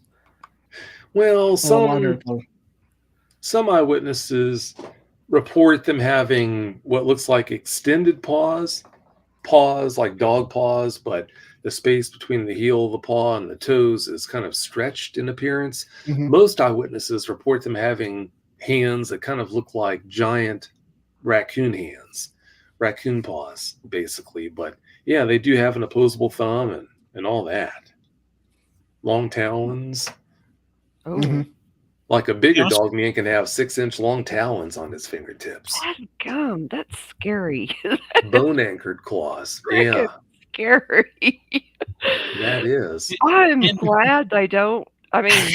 Well, some eyewitnesses report them having what looks like extended paws like dog paws, but the space between the heel of the paw and the toes is kind of stretched in appearance. Most eyewitnesses report them having hands that kind of look like giant raccoon hands, raccoon paws, basically. But yeah, they do have an opposable thumb and all that. Long talons. Oh. Like a bigger dog man can have 6-inch long talons on his fingertips. Gum, that's scary. Bone anchored claws. Yeah. Scary. That is. I'm glad they don't. I mean,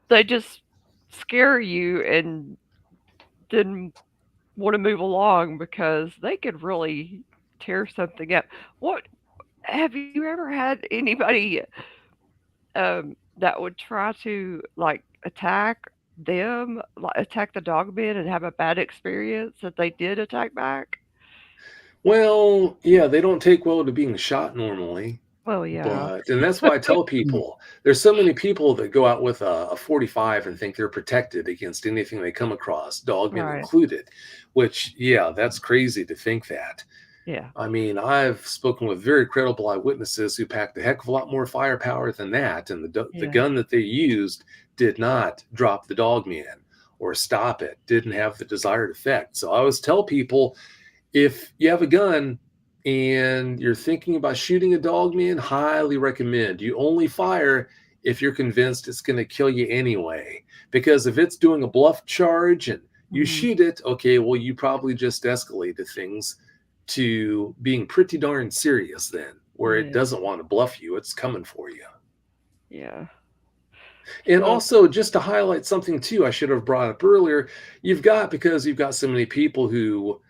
they just scare you and didn't want to move along because they could really tear something up. What have you ever had anybody that would try to attack them, attack the Dogman, and have a bad experience that they did attack back? Well, yeah, they don't take well to being shot normally. Well, yeah. And that's why I tell people, there's so many people that go out with a 45 and think they're protected against anything they come across, Dogman included, which, yeah, that's crazy to think that. Yeah. I mean, I've spoken with very credible eyewitnesses who packed a heck of a lot more firepower than that, and the gun that they used did not drop the Dogman or stop it, didn't have the desired effect. So I always tell people, if you have a gun and you're thinking about shooting a Dogman, highly recommend you only fire if you're convinced it's going to kill you anyway. Because if it's doing a bluff charge and you shoot it, okay, well, you probably just escalated things to being pretty darn serious then where it doesn't want to bluff you. It's coming for you. Yeah. And also, just to highlight something too, I should have brought up earlier, because you've got so many people who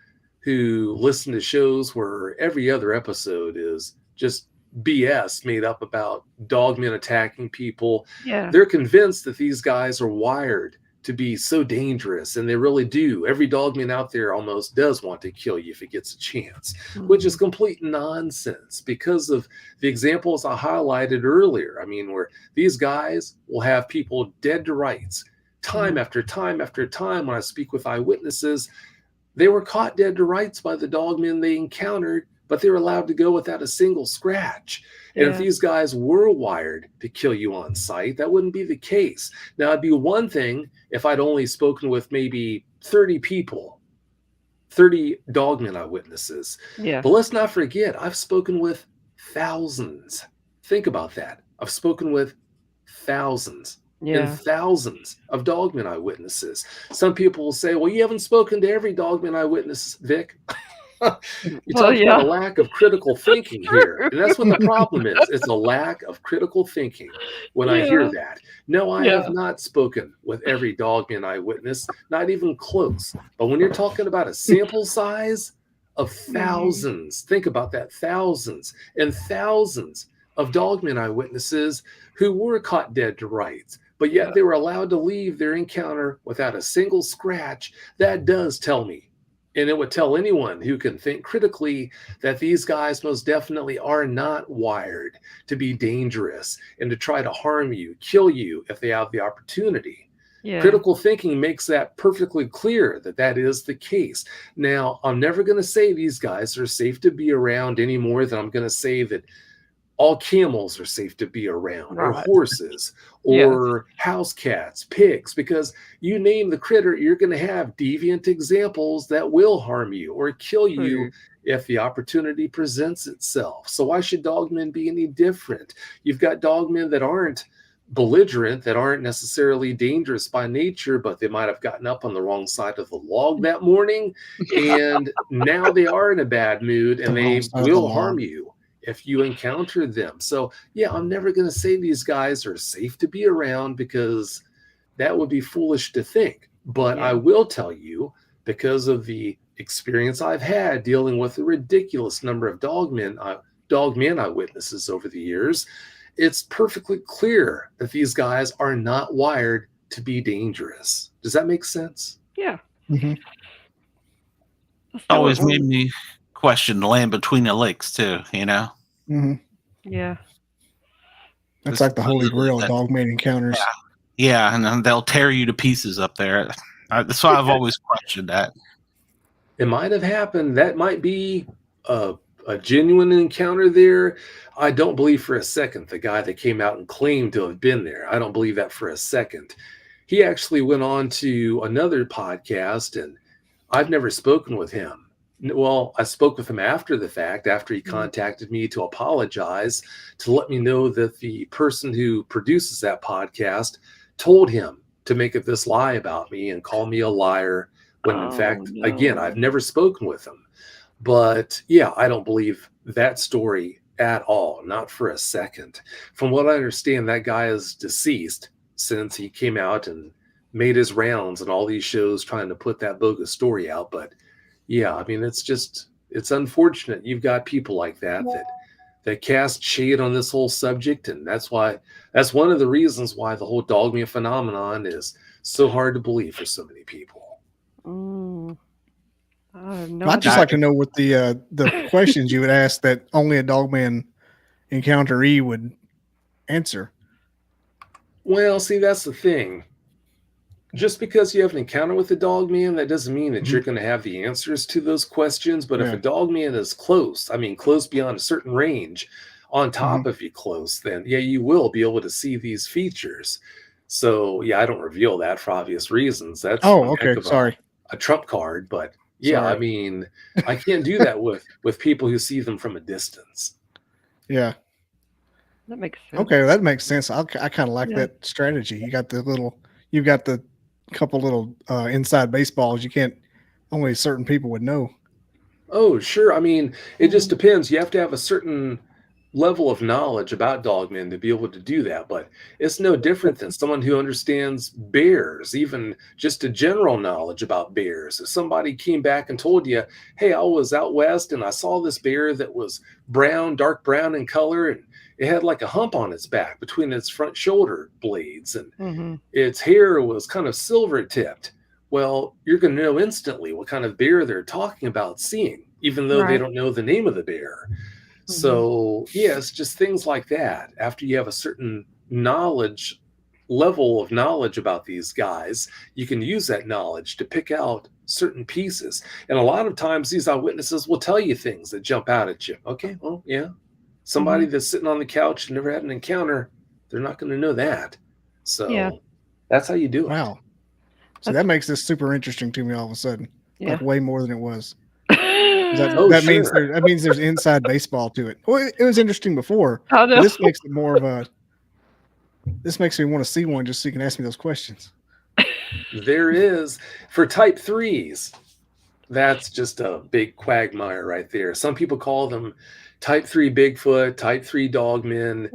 listen to shows where every other episode is just BS made up about dogmen attacking people. Yeah. They're convinced that these guys are wired to be so dangerous, and they really do. Every dogman out there almost does want to kill you if it gets a chance, which is complete nonsense because of the examples I highlighted earlier. I mean, where these guys will have people dead to rights time after time after time. When I speak with eyewitnesses, they were caught dead to rights by the dogmen they encountered, but they were allowed to go without a single scratch. And if these guys were wired to kill you on sight, that wouldn't be the case. Now, it'd be one thing if I'd only spoken with maybe 30 people, 30 dogman eyewitnesses. Yeah. But let's not forget, I've spoken with thousands. Think about that. I've spoken with thousands and thousands of dogman eyewitnesses. Some people will say, well, you haven't spoken to every dogman eyewitness, Vic. You talk about a lack of critical thinking here. And that's what the problem is. It's a lack of critical thinking when I hear that. No, I have not spoken with every dogman eyewitness, not even close. But when you're talking about a sample size of thousands, think about that, thousands and thousands of dogman eyewitnesses who were caught dead to rights, but yet they were allowed to leave their encounter without a single scratch. That does tell me, and it would tell anyone who can think critically, that these guys most definitely are not wired to be dangerous and to try to harm you, kill you if they have the opportunity. Critical thinking makes that perfectly clear that that is the case. Now, I'm never going to say these guys are safe to be around any more than I'm going to say that all camels are safe to be around, or horses, or house cats, pigs, because you name the critter, you're going to have deviant examples that will harm you or kill you if the opportunity presents itself. So why should dogmen be any different? You've got dogmen that aren't belligerent, that aren't necessarily dangerous by nature, but they might have gotten up on the wrong side of the log that morning, and now they are in a bad mood, and they will harm you if you encounter them. So yeah, I'm never going to say these guys are safe to be around, because that would be foolish to think. But I will tell you, because of the experience I've had dealing with a ridiculous number of dogman eyewitnesses over the years, it's perfectly clear that these guys are not wired to be dangerous. Does that make sense? Yeah. Always made me question the land between the lakes too, you know? Yeah. That's like the holy grail of dogman encounters. Yeah, and they'll tear you to pieces up there. That's why I've always questioned that. It might have happened. That might be a genuine encounter there. I don't believe for a second the guy that came out and claimed to have been there. I don't believe that for a second. He actually went on to another podcast, and I've never spoken with him. Well, I spoke with him after the fact, after he contacted me to apologize, to let me know that the person who produces that podcast told him to make up this lie about me and call me a liar, when in fact, again, I've never spoken with him. But yeah, I don't believe that story at all, not for a second. From what I understand, that guy is deceased since he came out and made his rounds and all these shows trying to put that bogus story out. But yeah, I mean, it's unfortunate. You've got people like that that cast shade on this whole subject, and that's one of the reasons why the whole dogman phenomenon is so hard to believe for so many people. I'd just like to know what the questions you would ask that only a dogman encounteree would answer. Well, see, that's the thing. Just because you have an encounter with a dogman, that doesn't mean that you're going to have the answers to those questions. But if a dogman is close beyond a certain range, on top of you close, then yeah, you will be able to see these features. So yeah, I don't reveal that for obvious reasons. That's a trump card. But yeah, I mean, I can't do that with people who see them from a distance. Yeah. That makes sense. Okay, that makes sense. I kind of like that strategy. You've got the couple little inside baseballs. Only certain people would know. Oh, sure. I mean, it just depends. You have to have a certain level of knowledge about dogmen to be able to do that, but it's no different than someone who understands bears, even just a general knowledge about bears. If somebody came back and told you, hey, I was out west and I saw this bear that was brown, dark brown in color, and it had like a hump on its back between its front shoulder blades, and its hair was kind of silver tipped. Well, you're going to know instantly what kind of bear they're talking about seeing, even though they don't know the name of the bear. So, yeah, it's just things like that. After you have a certain level of knowledge about these guys, you can use that knowledge to pick out certain pieces. And a lot of times these eyewitnesses will tell you things that jump out at you. Okay, well, yeah. Somebody that's sitting on the couch and never had an encounter, they're not going to know that. So that's how you do it. Wow. So that makes this super interesting to me all of a sudden. Yeah. Like way more than it was. That means there's inside baseball to it. Well, it was interesting before. I know. This makes it more of a. This makes me want to see one just so you can ask me those questions. There is for type 3s. That's just a big quagmire right there. Some people call them type 3 Bigfoot, type 3 Dogmen.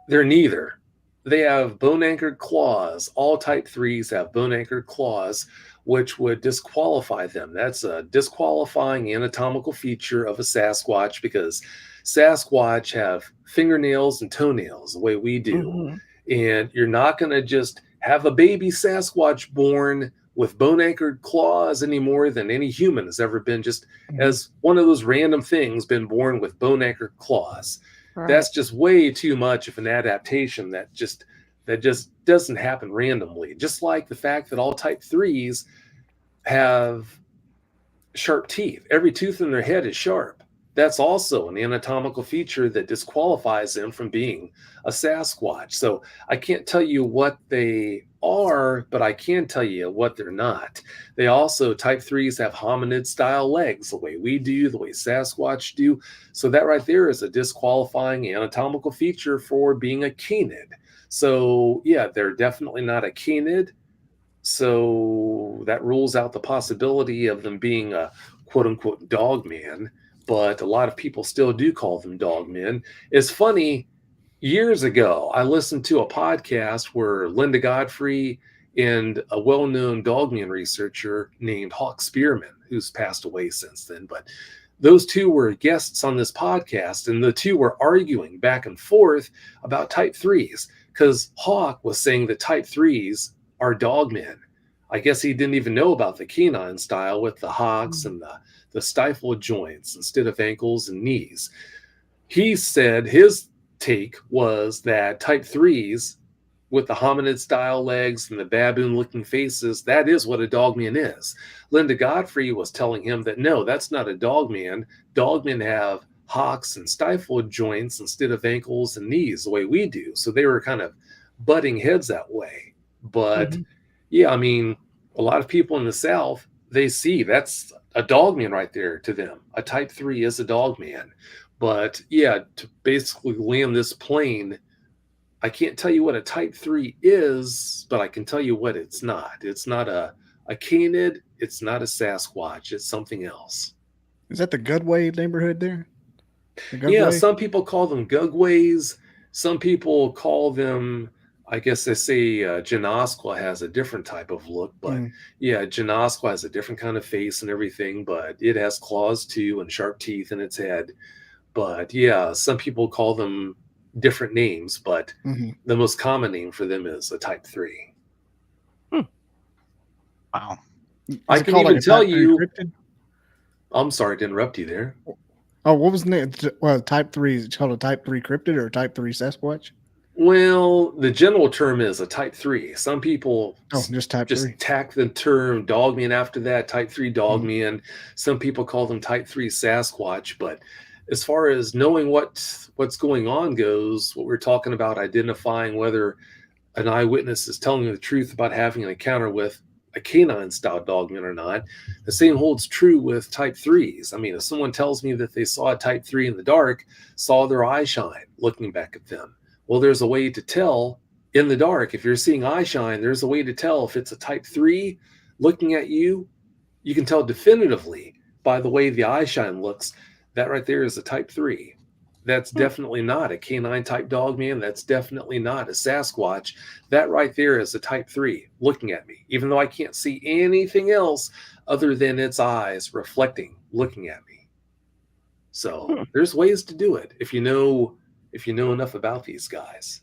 They're neither. They have bone-anchored claws. All type 3s have bone-anchored claws, which would disqualify them. That's a disqualifying anatomical feature of a Sasquatch, because Sasquatch have fingernails and toenails the way we do. And you're not going to just have a baby Sasquatch born with bone-anchored claws any more than any human has ever been, just as one of those random things, been born with bone-anchored claws. Right. That's just way too much of an adaptation that just doesn't happen randomly. Just like the fact that all type 3s have sharp teeth. Every tooth in their head is sharp. That's also an anatomical feature that disqualifies them from being a Sasquatch. So I can't tell you what they are, but I can tell you what they're not. They also, type 3s have hominid style legs, the way we do, the way Sasquatch do. So that right there is a disqualifying anatomical feature for being a canid. So yeah, they're definitely not a canid. So that rules out the possibility of them being a quote unquote dogman. But a lot of people still do call them dogmen. It's funny, years ago, I listened to a podcast where Linda Godfrey and a well-known dogman researcher named Hawk Spearman, who's passed away since then, but those two were guests on this podcast, and the two were arguing back and forth about type 3s, because Hawk was saying that type 3s are dogmen. I guess he didn't even know about the canine style with the hocks and the stifle joints instead of ankles and knees. He said his take was that type 3s with the hominid style legs and the baboon looking faces, that is what a dogman is. Linda Godfrey was telling him that no, that's not a dogman. Dogmen have hocks and stifle joints instead of ankles and knees the way we do. So they were kind of butting heads that way. But yeah, I mean, a lot of people in the South, they see that's a dogman right there to them. A type 3 is a dogman. But yeah, to basically land this plane, I can't tell you what a type 3 is, but I can tell you what it's not. It's not a canid. It's not a Sasquatch. It's something else. Is that the Gudway neighborhood there? Yeah, some people call them Gugways. Some people call them, I guess they say Janosqua has a different type of look, but yeah, Janosqua has a different kind of face and everything, but it has claws too and sharp teeth in its head. But yeah, some people call them different names, but the most common name for them is a type 3. Wow. I can even tell you. I'm sorry to interrupt you there. Oh, what was the name? Well, type 3, is it called a type 3 cryptid or a type 3 Sasquatch? Well, the general term is a type 3. Some people just tack the term dogman after that, type 3 dogman. Some people call them type 3 Sasquatch. But as far as knowing what's going on goes, what we're talking about, identifying whether an eyewitness is telling the truth about having an encounter with a canine style dogman or not, the same holds true with type 3s. I mean, if someone tells me that they saw a type 3 in the dark, saw their eye shine looking back at them, well, there's a way to tell in the dark. If you're seeing eye shine, there's a way to tell if it's a type 3 looking at you. You can tell definitively by the way the eye shine looks. That right there is a type 3. That's definitely not a canine type Dogman. That's definitely not a Sasquatch. That right there is a type 3 looking at me, even though I can't see anything else other than its eyes reflecting, looking at me. So there's ways to do it if you know enough about these guys.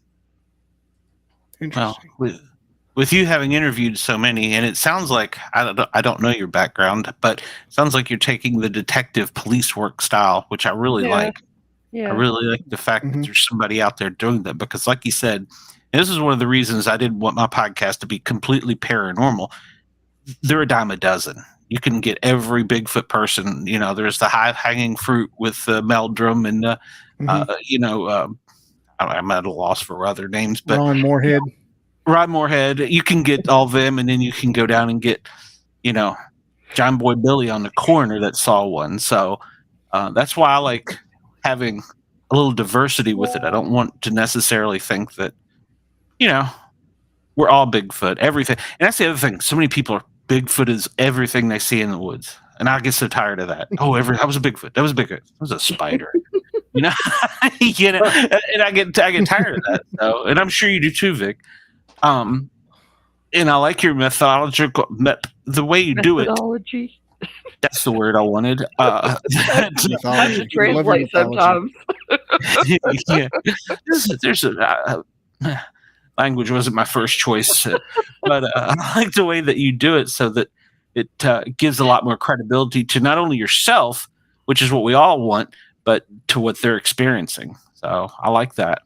Interesting. Well, with you having interviewed so many, and it sounds like I don't know your background, but it sounds like you're taking the detective police work style, which I really like. Yeah. I really like the fact that there's somebody out there doing that, because like you said, and this is one of the reasons I didn't want my podcast to be completely paranormal. They're a dime a dozen. You can get every Bigfoot person. There's the high hanging fruit with the Meldrum and the, I'm at a loss for other names, but Ron Moorhead. Rod Moorhead, you can get all of them, and then you can go down and get, John Boy Billy on the corner that saw one. So that's why I like having a little diversity with it. I don't want to necessarily think that, we're all Bigfoot, everything. And that's the other thing. So many people are Bigfoot is everything they see in the woods. And I get so tired of that. Oh, that was a Bigfoot. That was a Bigfoot. That was a spider. And I get tired of that. So, and I'm sure you do too, Vic. And I like your the way you do it. Methodology. That's the word I wanted. Mythology. Translate sometimes. Yeah. There's a language wasn't my first choice, but I like the way that you do it, so that it gives a lot more credibility to not only yourself, which is what we all want, but to what they're experiencing. So I like that.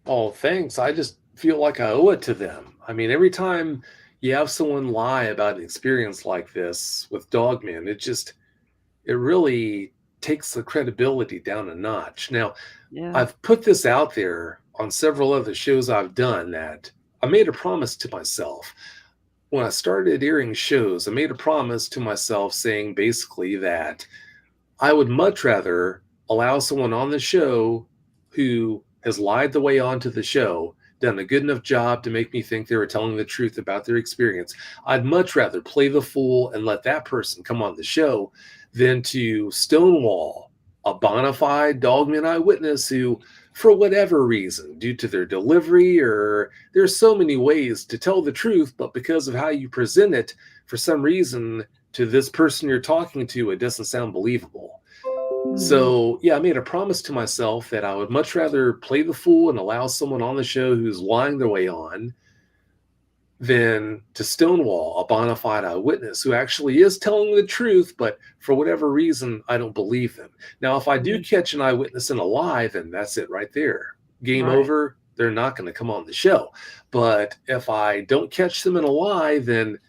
Oh, thanks. I just feel like I owe it to them. I mean, every time you have someone lie about an experience like this with Dogman, it really takes the credibility down a notch. Now, I've put this out there on several other shows I've done, that I made a promise to myself. When I started airing shows, I made a promise to myself saying basically that I would much rather allow someone on the show who has lied the way onto the show, done a good enough job to make me think they were telling the truth about their experience. I'd much rather play the fool and let that person come on the show than to stonewall a bona fide Dogman eyewitness who, for whatever reason, due to their delivery, or there's so many ways to tell the truth, but because of how you present it, for some reason, to this person you're talking to, it doesn't sound believable. So, I made a promise to myself that I would much rather play the fool and allow someone on the show who's lying their way on than to stonewall a bona fide eyewitness who actually is telling the truth, but for whatever reason, I don't believe them. Now, if I do catch an eyewitness in a lie, then that's it right there. Game over. They're not going to come on the show. But if I don't catch them in a lie, then,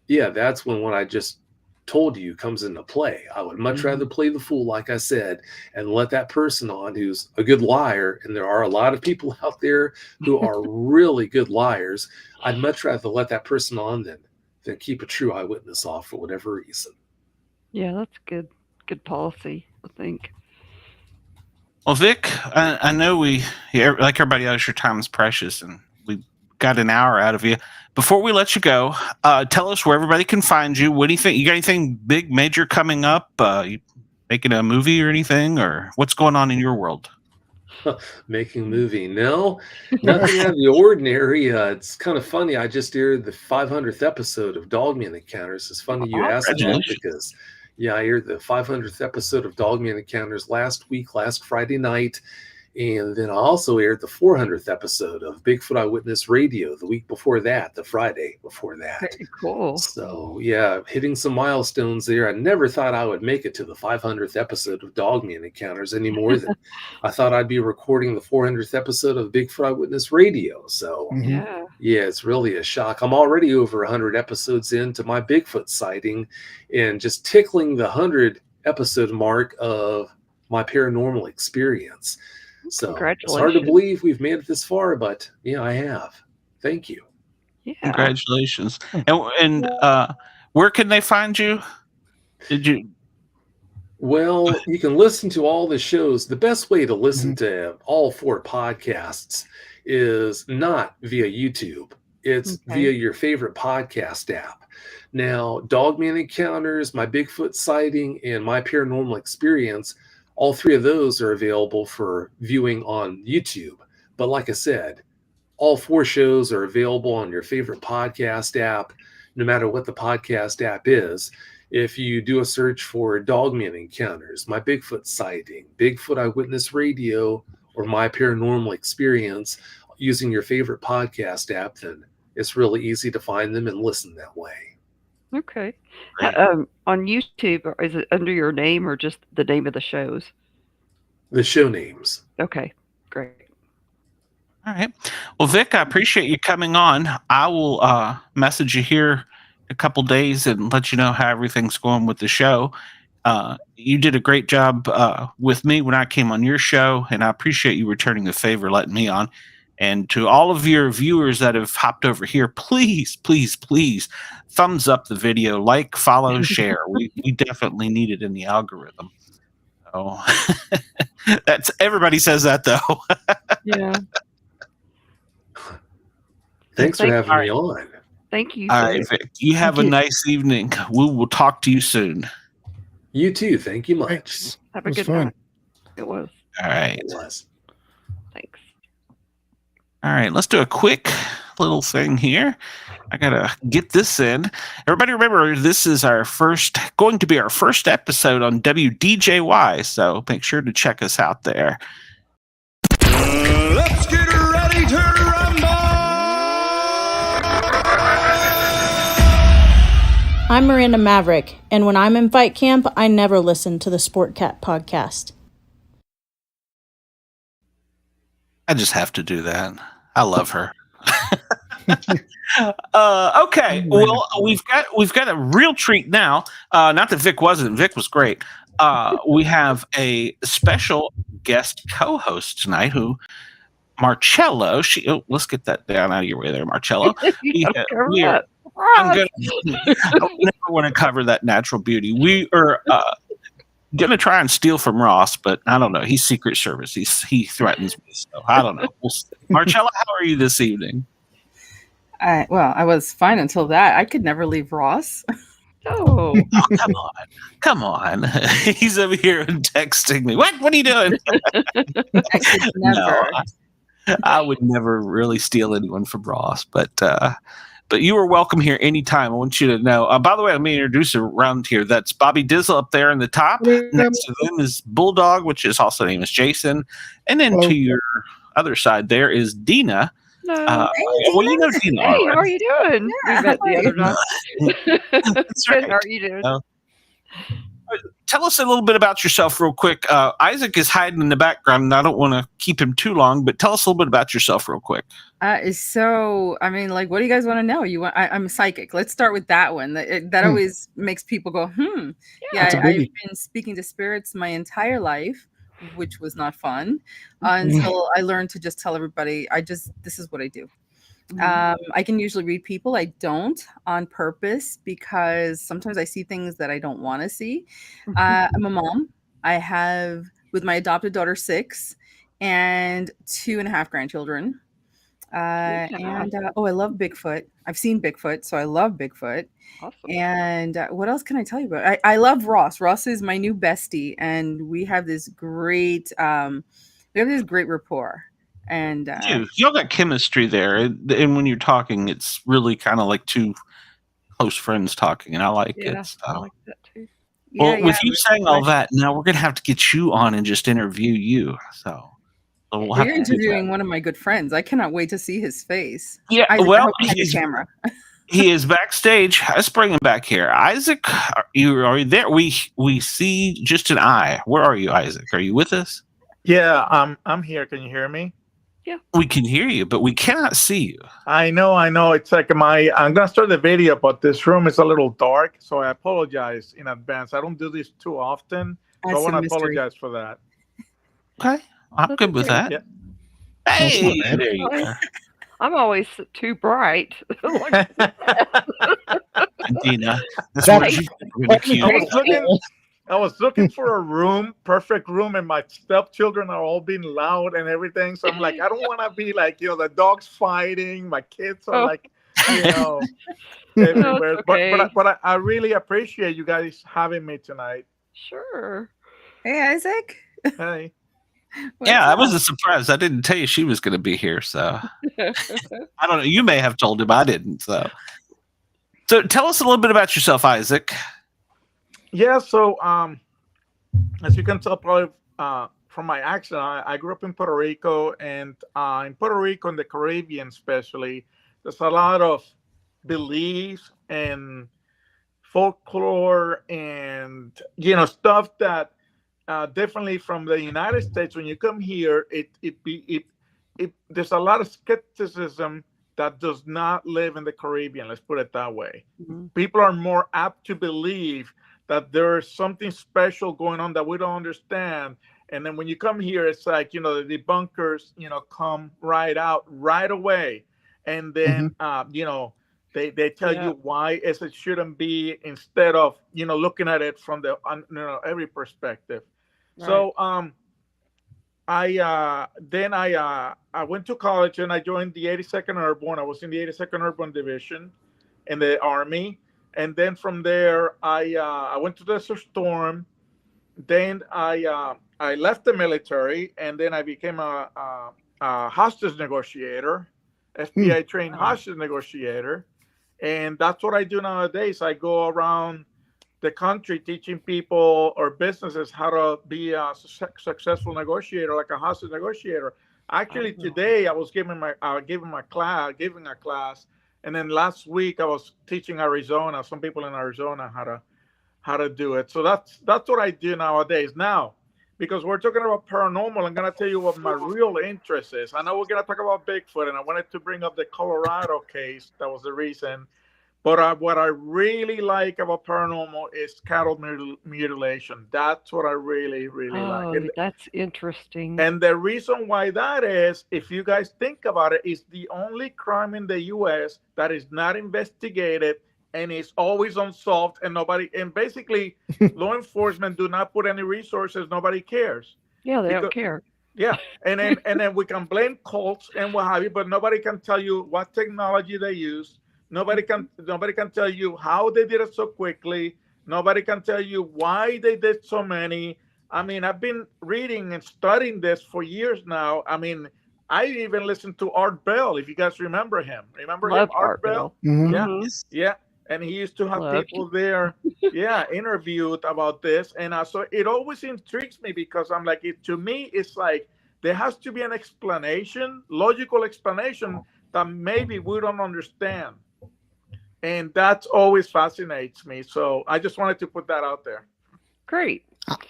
that's when what I just told you comes into play. I would much rather play the fool, like I said, and let that person on who's a good liar. And there are a lot of people out there who are really good liars. I'd much rather let that person on than keep a true eyewitness off for whatever reason. Yeah, that's good policy, I think. Well, Vic, I know like everybody else, your time is precious, and we got an hour out of you. Before we let you go, tell us where everybody can find you. What do you think? You got anything big, major coming up? You making a movie or anything, or what's going on in your world? Making a movie? No, nothing out of the ordinary. It's kind of funny. I just aired the 500th episode of Dogman Encounters. It's funny you asked that, because I aired the 500th episode of Dogman Encounters last Friday night. And then I also aired the 400th episode of Bigfoot Eyewitness Radio the week before that, the Friday before that. Very cool. So, hitting some milestones there. I never thought I would make it to the 500th episode of Dogman Encounters any more than I thought I'd be recording the 400th episode of Bigfoot Eyewitness Radio. So, it's really a shock. I'm already over 100 episodes into my Bigfoot sighting and just tickling the 100 episode mark of my paranormal experience. So it's hard to believe we've made it this far, but I have. Thank you. Yeah. Congratulations. And where can they find you? Well, you can listen to all the shows. The best way to listen to all 4 podcasts is not via YouTube. It's via your favorite podcast app. Now, Dogman Encounters, my Bigfoot sighting, and my paranormal experience All three of those are available for viewing on YouTube. But like I said, all 4 shows are available on your favorite podcast app, no matter what the podcast app is. If you do a search for Dogman Encounters, My Bigfoot Sighting, Bigfoot Eyewitness Radio, or My Paranormal Experience using your favorite podcast app, then it's really easy to find them and listen that way. Okay. On YouTube, is it under your name or just the name of the shows? The show names. Okay, great. All right. Well, Vic, I appreciate you coming on. I will message you here in a couple days and let you know how everything's going with the show. You did a great job with me when I came on your show, and I appreciate you returning the favor, letting me on. And to all of your viewers that have hopped over here, please, please, please thumbs up the video, like, follow, share. We definitely need it in the algorithm. So that's everybody says that though. Yeah. Thanks for having me on. Thank you. All right, Vic. You have a nice evening. We will talk to you soon. You too. Thank you much. Thanks. Have a It was good fun. night. It was. All right. It was. Thanks. All right. Let's do a quick little thing here. I got to get this in. Everybody remember, this is going to be our first episode on WDJY. So make sure to check us out there. Let's get ready to rumble! I'm Miranda Maverick, and when I'm in fight camp, I never listen to the Sportcat podcast. I just have to do that. I love her. Okay. Well, we've got a real treat now. Not that Vic wasn't. Vic was great. We have a special guest co-host tonight Marcello. Let's get that down out of your way there, Marcello. I never want to cover that natural beauty. We are going to try and steal from Ross, but I don't know. He's Secret Service. He threatens me, so I don't know. Marcello, how are you this evening? Well, I was fine until that. I could never leave Ross. Oh, come on. He's over here texting me. What are you doing? I could never. No, I would never really steal anyone from Ross, but you are welcome here anytime. I want you to know. By the way, let me introduce around here. That's Bobby Dizzle up there in the top. Next to them is Bulldog, which is also named as Jason. And then to your other side there is Dina. no. Well, you know Dina. Hey, how are you doing? Yeah, We met the other night. That's right. How are you doing? Tell us a little bit about yourself real quick. Isaac is hiding in the background, and I don't want to keep him too long, but tell us a little bit about yourself real quick. So, I mean, like, what do you guys want to know? I'm a psychic. Let's start with that one. That always makes people go, Yeah, I've been speaking to spirits my entire life, which was not fun until I learned to just tell everybody, this is what I do. I can usually read people. I don't on purpose because sometimes I see things that I don't want to see. I'm a mom. I have, with my adopted daughter, 6 and 2.5 grandchildren. I love Bigfoot. I've seen Bigfoot, so I love Bigfoot. Awesome. And what else can I tell you about? I love Ross. Ross is my new bestie, and we have this great rapport. And y'all got chemistry there, and when you're talking, it's really kind of like two close friends talking, and I like it. So. I like that too. Well, with you saying all that, now we're gonna have to get you on and just interview you. So we'll have you're interviewing one of my good friends. I cannot wait to see his face. Yeah, Isaac, well, he's camera. He is backstage. Let's bring him back here. Isaac, are you there? We see just an eye. Where are you, Isaac? Are you with us? Yeah, I'm here. Can you hear me? Yeah. We can hear you, but we cannot see you. I know. It's like I'm gonna start the video, but this room is a little dark, so I apologize in advance. I don't do this too often, so I want to apologize for that. Okay, I'm good with that. Yeah. Hey, there you go. I'm always too bright. Dina, that's what you I was looking for a room, perfect room, and my stepchildren are all being loud and everything. So I'm like, I don't want to be like, the dogs fighting. My kids are everywhere. Okay. But I really appreciate you guys having me tonight. Sure. Hey, Isaac. Hey. Yeah, I was a surprise. I didn't tell you she was going to be here, so I don't know. You may have told him, I didn't. So tell us a little bit about yourself, Isaac. Yeah, so as you can tell probably from my accent, I grew up in Puerto Rico, and in Puerto Rico, in the Caribbean especially, there's a lot of beliefs and folklore and stuff that differently from the United States. When you come here, there's a lot of skepticism that does not live in the Caribbean. Let's put it that way. Mhm. People are more apt to believe that there's something special going on that we don't understand. And then when you come here, it's like, the debunkers, come right out right away. And then, they tell you why it shouldn't be, instead of, looking at it from the, every perspective. Right. So, I went to college and I joined the 82nd Airborne. I was in the 82nd Airborne Division in the Army. And then from there, I went to Desert Storm. Then I left the military, and then I became a hostage negotiator, FBI trained hostage negotiator. And that's what I do nowadays. I go around the country teaching people or businesses how to be a successful negotiator, like a hostage negotiator. Actually, today I was giving a class. And then last week I was teaching some people in Arizona how to do it. So that's what I do nowadays. Now, because we're talking about paranormal, I'm gonna tell you what my real interest is. I know we're gonna talk about Bigfoot, and I wanted to bring up the Colorado case. That was the reason. But what I really like about paranormal is cattle mutilation. That's what I really, really like. Oh, that's interesting. And the reason why that is, if you guys think about it, is the only crime in the U.S. that is not investigated and is always unsolved, and basically law enforcement do not put any resources. Nobody cares. Yeah, they don't care. Yeah, and then we can blame cults and what have you, but nobody can tell you what technology they use. Nobody can tell you how they did it so quickly. Nobody can tell you why they did so many. I mean, I've been reading and studying this for years now. I mean, I even listened to Art Bell, if you guys remember him. Remember him, Art Bell? Mm-hmm. Yeah, Mhm. yeah. And he used to have people there, interviewed about this. And so it always intrigues me, because I'm like, to me, it's like there has to be an explanation, logical explanation that maybe we don't understand. And that always fascinates me. So I just wanted to put that out there. Great.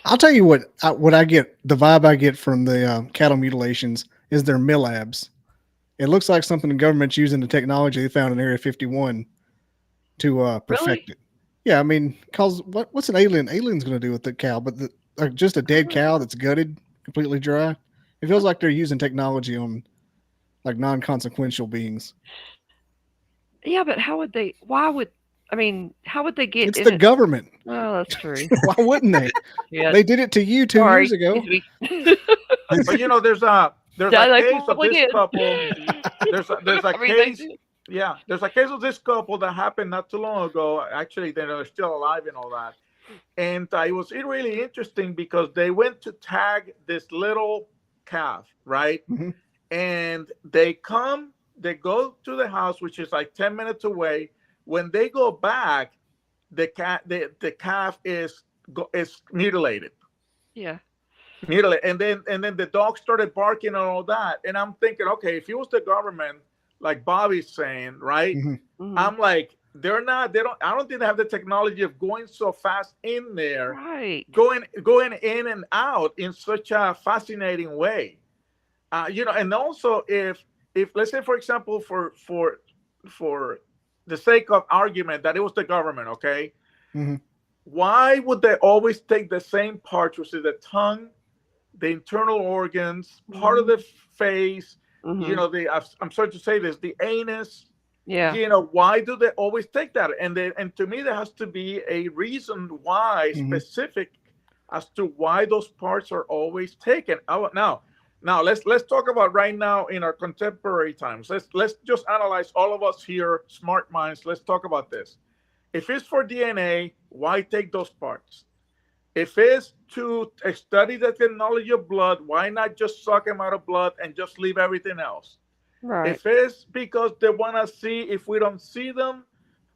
I'll tell you what I get, the vibe I get from the cattle mutilations is their millabs. It looks like something the government's using the technology they found in Area 51 to perfect it. Yeah, I mean, cause what's an alien's going to do with the cow? But just a dead cow that's gutted, completely dry. It feels like they're using technology on like non-consequential beings. Yeah, but how would they get It's the government. Oh, that's true. Why wouldn't they? Yeah. They did it to you 2 years ago. But there's a case of this couple. There's a case. Yeah, there's a case of this couple that happened not too long ago. Actually, they're still alive and all that. And it was really interesting because they went to tag this little calf, right? Mm-hmm. And they go to the house, which is like 10 minutes away. When they go back, the calf is mutilated. Yeah. Mutilated. And then the dog started barking and all that. And I'm thinking, okay, if it was the government, like Bobby's saying, right? Mm-hmm. I'm like, I don't think they have the technology of going so fast in there, right? Going in and out in such a fascinating way. And also if let's say, for example, for the sake of argument that it was the government, okay? Mm-hmm. Why would they always take the same parts, which is the tongue, the internal organs, part of the face, I'm sorry to say this, the anus? Yeah. Why do they always take that? And to me, there has to be a reason why, specific as to why those parts are always taken. Now let's talk about right now in our contemporary times. Let's just analyze, all of us here, smart minds. Let's talk about this. If it's for DNA, why take those parts? If it's to study the technology of blood, why not just suck them out of blood and just leave everything else? Right. If it's because they want to see if we don't see them,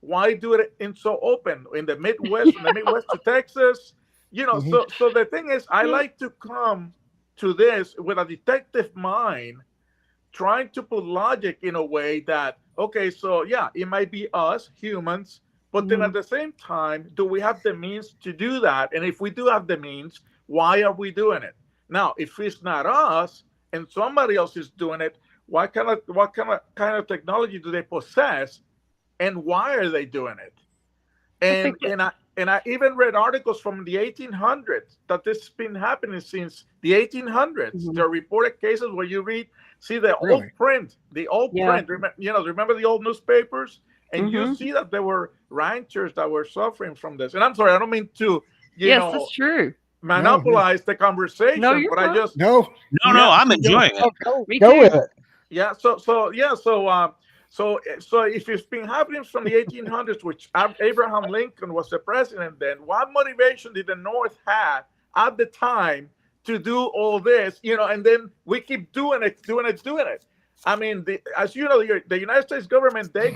why do it in so open in the Midwest, from the Midwest to Texas? So the thing is, I like to come to this with a detective mind, trying to put logic in a way that, okay, so yeah, it might be us humans, but then at the same time, do we have the means to do that? And if we do have the means, why are we doing it? Now, if it's not us and somebody else is doing it, what kind of technology do they possess, and why are they doing it? And I even read articles from the 1800s that this has been happening since the 1800s. There are reported cases where you see the old print, remember the old newspapers? And you see that there were ranchers that were suffering from this. And I'm sorry, I don't mean to, that's true. Monopolize the conversation, but I just no, I'm enjoying it. Go with it. Yeah. So if it's been happening from the 1800s, which Abraham Lincoln was the president then, what motivation did the North have at the time to do all this? And then we keep doing it. I mean, as you know, the United States government, they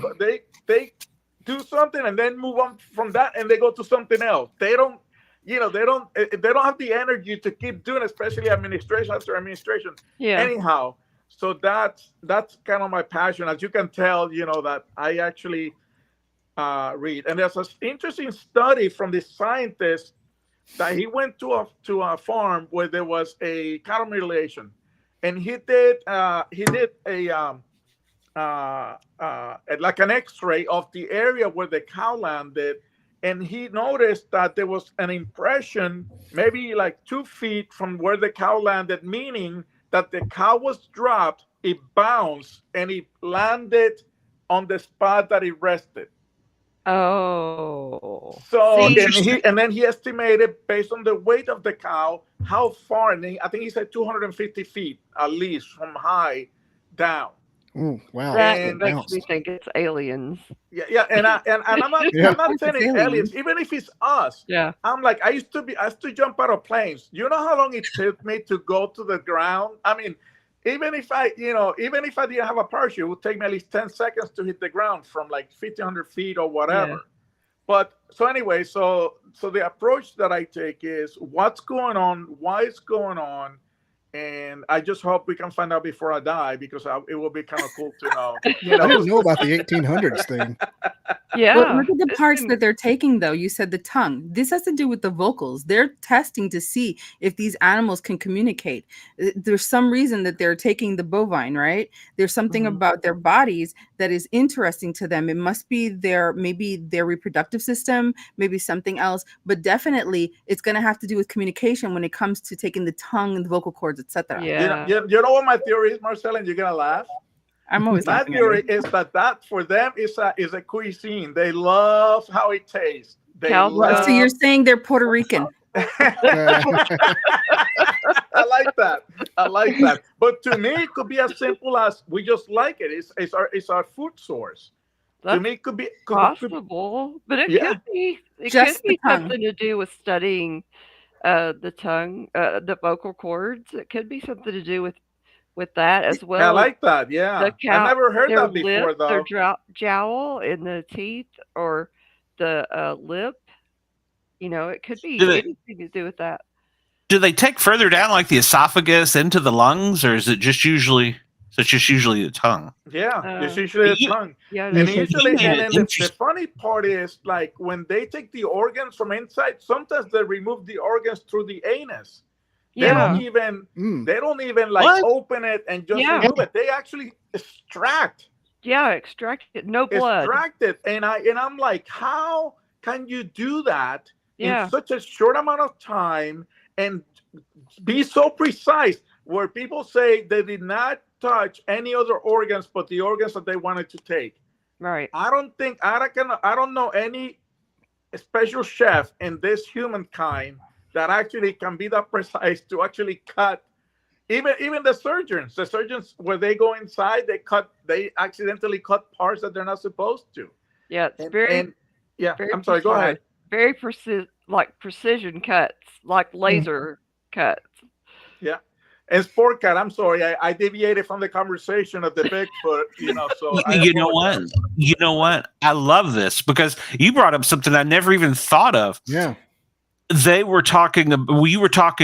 do something and then move on from that, and they go to something else. They don't have the energy to keep doing, especially administration after administration. Yeah. Anyhow, so that's kind of my passion, as you can tell. That I actually read, and there's an interesting study from this scientist that he went to a farm where there was a cattle mutilation. And he did a like an X-ray of the area where the cow landed, and he noticed that there was an impression, maybe like 2 feet from where the cow landed, meaning that the cow was dropped, it bounced, and it landed on the spot that it rested. Oh. So and then he estimated, based on the weight of the cow, how far, and I think he said 250 feet at least from high down. Oh, wow. That makes me think it's aliens. Yeah, and I'm not saying it's aliens, even if it's us. Yeah. I'm like, I used to jump out of planes. You know how long it took me to go to the ground? I mean, even if I didn't have a parachute, it would take me at least 10 seconds to hit the ground from like 1,500 feet or whatever. Yeah. But so anyway, so the approach that I take is what's going on, why it's going on, and I just hope we can find out before I die, because it will be kind of cool to know. I didn't know about the 1800s thing. Yeah. Well, look at the parts that they're taking, though. You said the tongue. This has to do with the vocals. They're testing to see if these animals can communicate. There's some reason that they're taking the bovine, right? There's something about their bodies that is interesting to them. It must be maybe their reproductive system, maybe something else, but definitely it's going to have to do with communication when it comes to taking the tongue and the vocal cords, etc. Yeah. You know what my theory is, Marcella, and you're going to laugh? I'm always My theory is that for them is a cuisine. They love how it tastes. So you're saying they're Puerto Rican? I like that. But to me, it could be as simple as we just like it. It's our food source. To me, it could be possible, but it could be. It could be something to do with studying the tongue, the vocal cords. It could be something to do with that as well. I like that. Yeah, I never heard that before, though. Their jowl in the teeth, or the lip. It could be anything to do with that. Do they take further down, like the esophagus, into the lungs, or is it just usually? So it's just usually the tongue. Yeah, it's usually the tongue. Yeah, and the funny part is, like, when they take the organs from inside, sometimes they remove the organs through the anus. They don't even like open it and just remove it. They actually extract. Yeah, extract it. No blood. Extract it. And I'm like, how can you do that in such a short amount of time and be so precise? Where people say they did not touch any other organs but the organs that they wanted to take. Right. I don't know any special chef in this humankind that actually can be that precise to actually cut. Even the surgeons where they go inside, they accidentally cut parts that they're not supposed to. Yeah, it's very I'm sorry, go ahead. very precision cuts, like laser cuts. Yeah. And Sportcat, I'm sorry, I deviated from the conversation of the Bigfoot, so you know what? You know what? I love this because you brought up something I never even thought of. Yeah. We were talking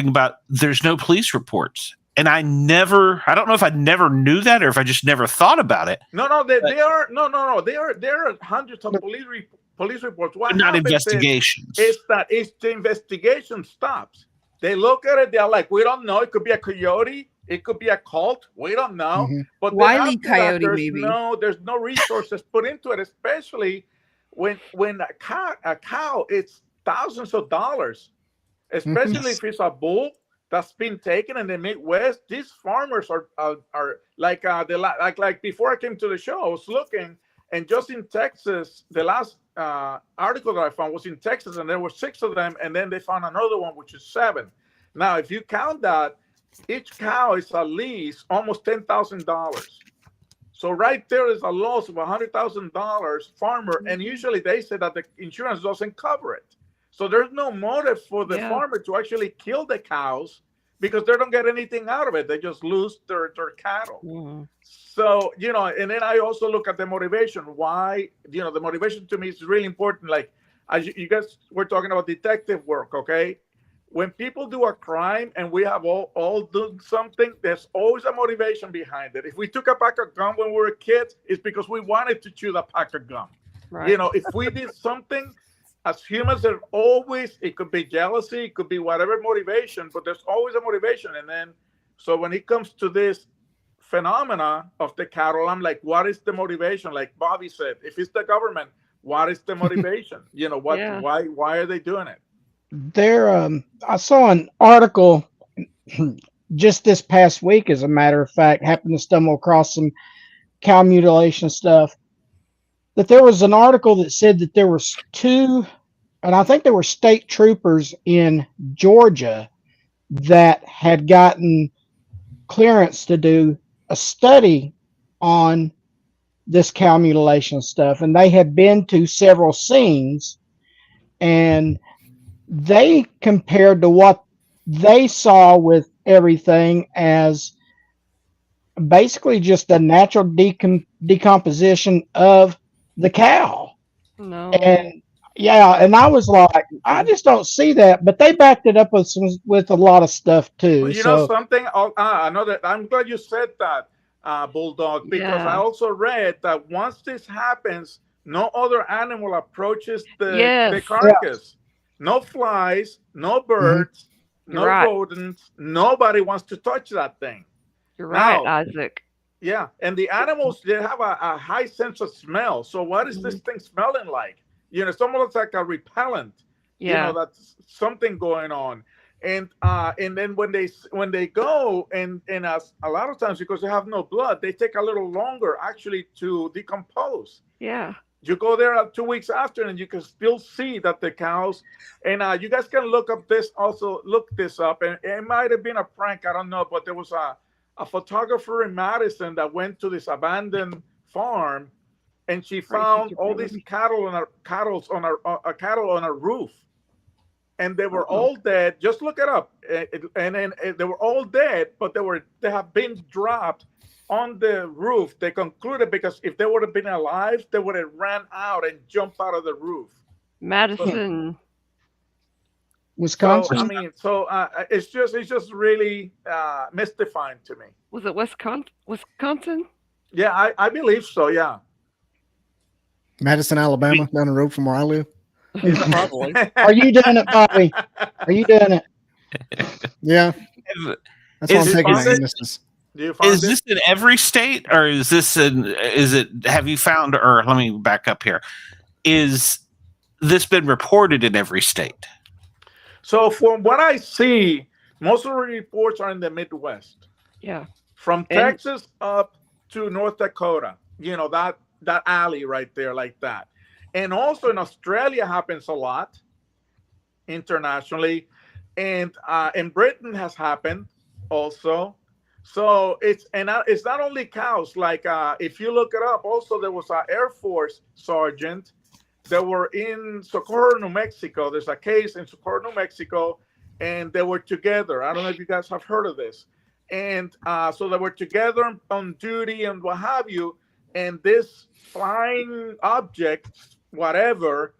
about there's no police reports. And I don't know if I never knew that or if I just never thought about it. No, there are hundreds of police reports. What not investigations. Is that the investigation stops. They look at it, they're like, we don't know. It could be a coyote, it could be a cult, we don't know. Mm-hmm. But Wily coyote, maybe. There's no resources put into it, especially when a cow it's thousands of dollars, especially if it's a bull that's been taken in the Midwest. These farmers are like before I came to the show, I was looking, and just in Texas, the last article that I found was in Texas, and there were 6 of them, and then they found another one, which is 7. Now, if you count that, each cow is at least almost $10,000. So right there is a loss of $100,000 farmer, and usually they say that the insurance doesn't cover it. So there's no motive for the farmer to actually kill the cows because they don't get anything out of it. They just lose their cattle. Mm-hmm. So, and then I also look at the motivation. Why, the motivation to me is really important. Like, as you guys were talking about detective work, okay? When people do a crime and we have all done something, there's always a motivation behind it. If we took a pack of gum when we were kids, it's because we wanted to chew the pack of gum. Right. If we did something, as humans, there's always, it could be jealousy, it could be whatever motivation, but there's always a motivation. And then, so when it comes to this phenomena of the cattle, I'm like, what is the motivation? Like Bobby said, if it's the government, what is the motivation? Why are they doing it? I saw an article just this past week, as a matter of fact, happened to stumble across some cow mutilation stuff, that there was an article that said that there was 2, and I think they were state troopers in Georgia that had gotten clearance to do a study on this cow mutilation stuff, and they had been to several scenes, and they compared to what they saw with everything as basically just the natural decomposition of the cow. No. And and I was like, I just don't see that, but they backed it up with a lot of stuff too. You know something? I know that. I'm glad you said that, Bulldog, because I also read that once this happens, no other animal approaches the carcass. No flies, no birds, no rodents. Nobody wants to touch that thing. You're right, Isaac. Yeah, and the animals, they have a high sense of smell. So what is this thing smelling like? It's almost like a repellent. Yeah. That's something going on. And then when they go and as a lot of times, because they have no blood, they take a little longer actually to decompose. Yeah. You go there 2 weeks after, and you can still see that the cows. And you guys can look this up. And it might have been a prank, I don't know, but there was a photographer in Madison that went to this abandoned farm, and she found all these cattle on a roof, and they were all dead. Just look it up, and then they were all dead, but they have been dropped on the roof. They concluded because if they would have been alive, they would have ran out and jumped out of the roof. Madison, Wisconsin. So it's just really mystifying to me. Was it Wisconsin? Yeah, I believe so. Yeah. Madison, Alabama, down the road from where I live. Probably. Are you doing it, Bobby? Are you doing it? Yeah. That's why I'm taking eyewitnesses. Is this in every state, or have you found, or let me back up here. Is this been reported in every state? So from what I see, most of the reports are in the Midwest. Yeah. From Texas up to North Dakota, that alley right there like that. And also in Australia happens a lot internationally. And in Britain has happened also. So it's not only cows. Like if you look it up, also there was an Air Force sergeant they were in Socorro, New Mexico. There's a case in Socorro, New Mexico, and they were together. I don't know if you guys have heard of this. And so they were together on duty and what have you. And this flying object, whatever,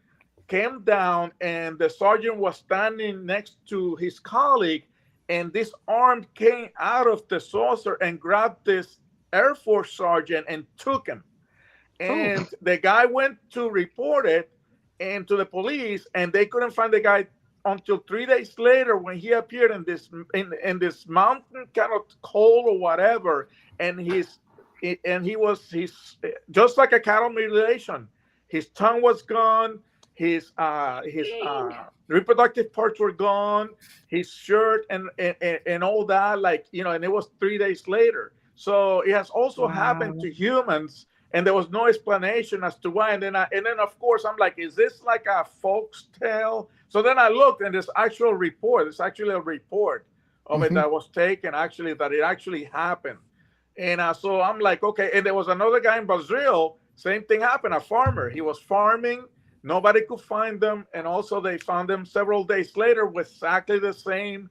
came down, and the sergeant was standing next to his colleague, and this arm came out of the saucer and grabbed this Air Force sergeant and took him. And the guy went to report it and to the police, and they couldn't find the guy until 3 days later when he appeared in this mountain kind of cold or whatever, and he was just like a cattle mutilation. His tongue was gone, his reproductive parts were gone, his shirt and all that, like, you know, and it was 3 days later. So it has also happened to humans, and there was no explanation as to why. And then of course I'm like, is this like a folk's tale? So then I looked, and there's actual report. It's actually a report of it that was taken, actually, that it actually happened. And so I'm like, okay. And there was another guy in Brazil, same thing happened, a farmer. He was farming, nobody could find them. And also they found them several days later with exactly the same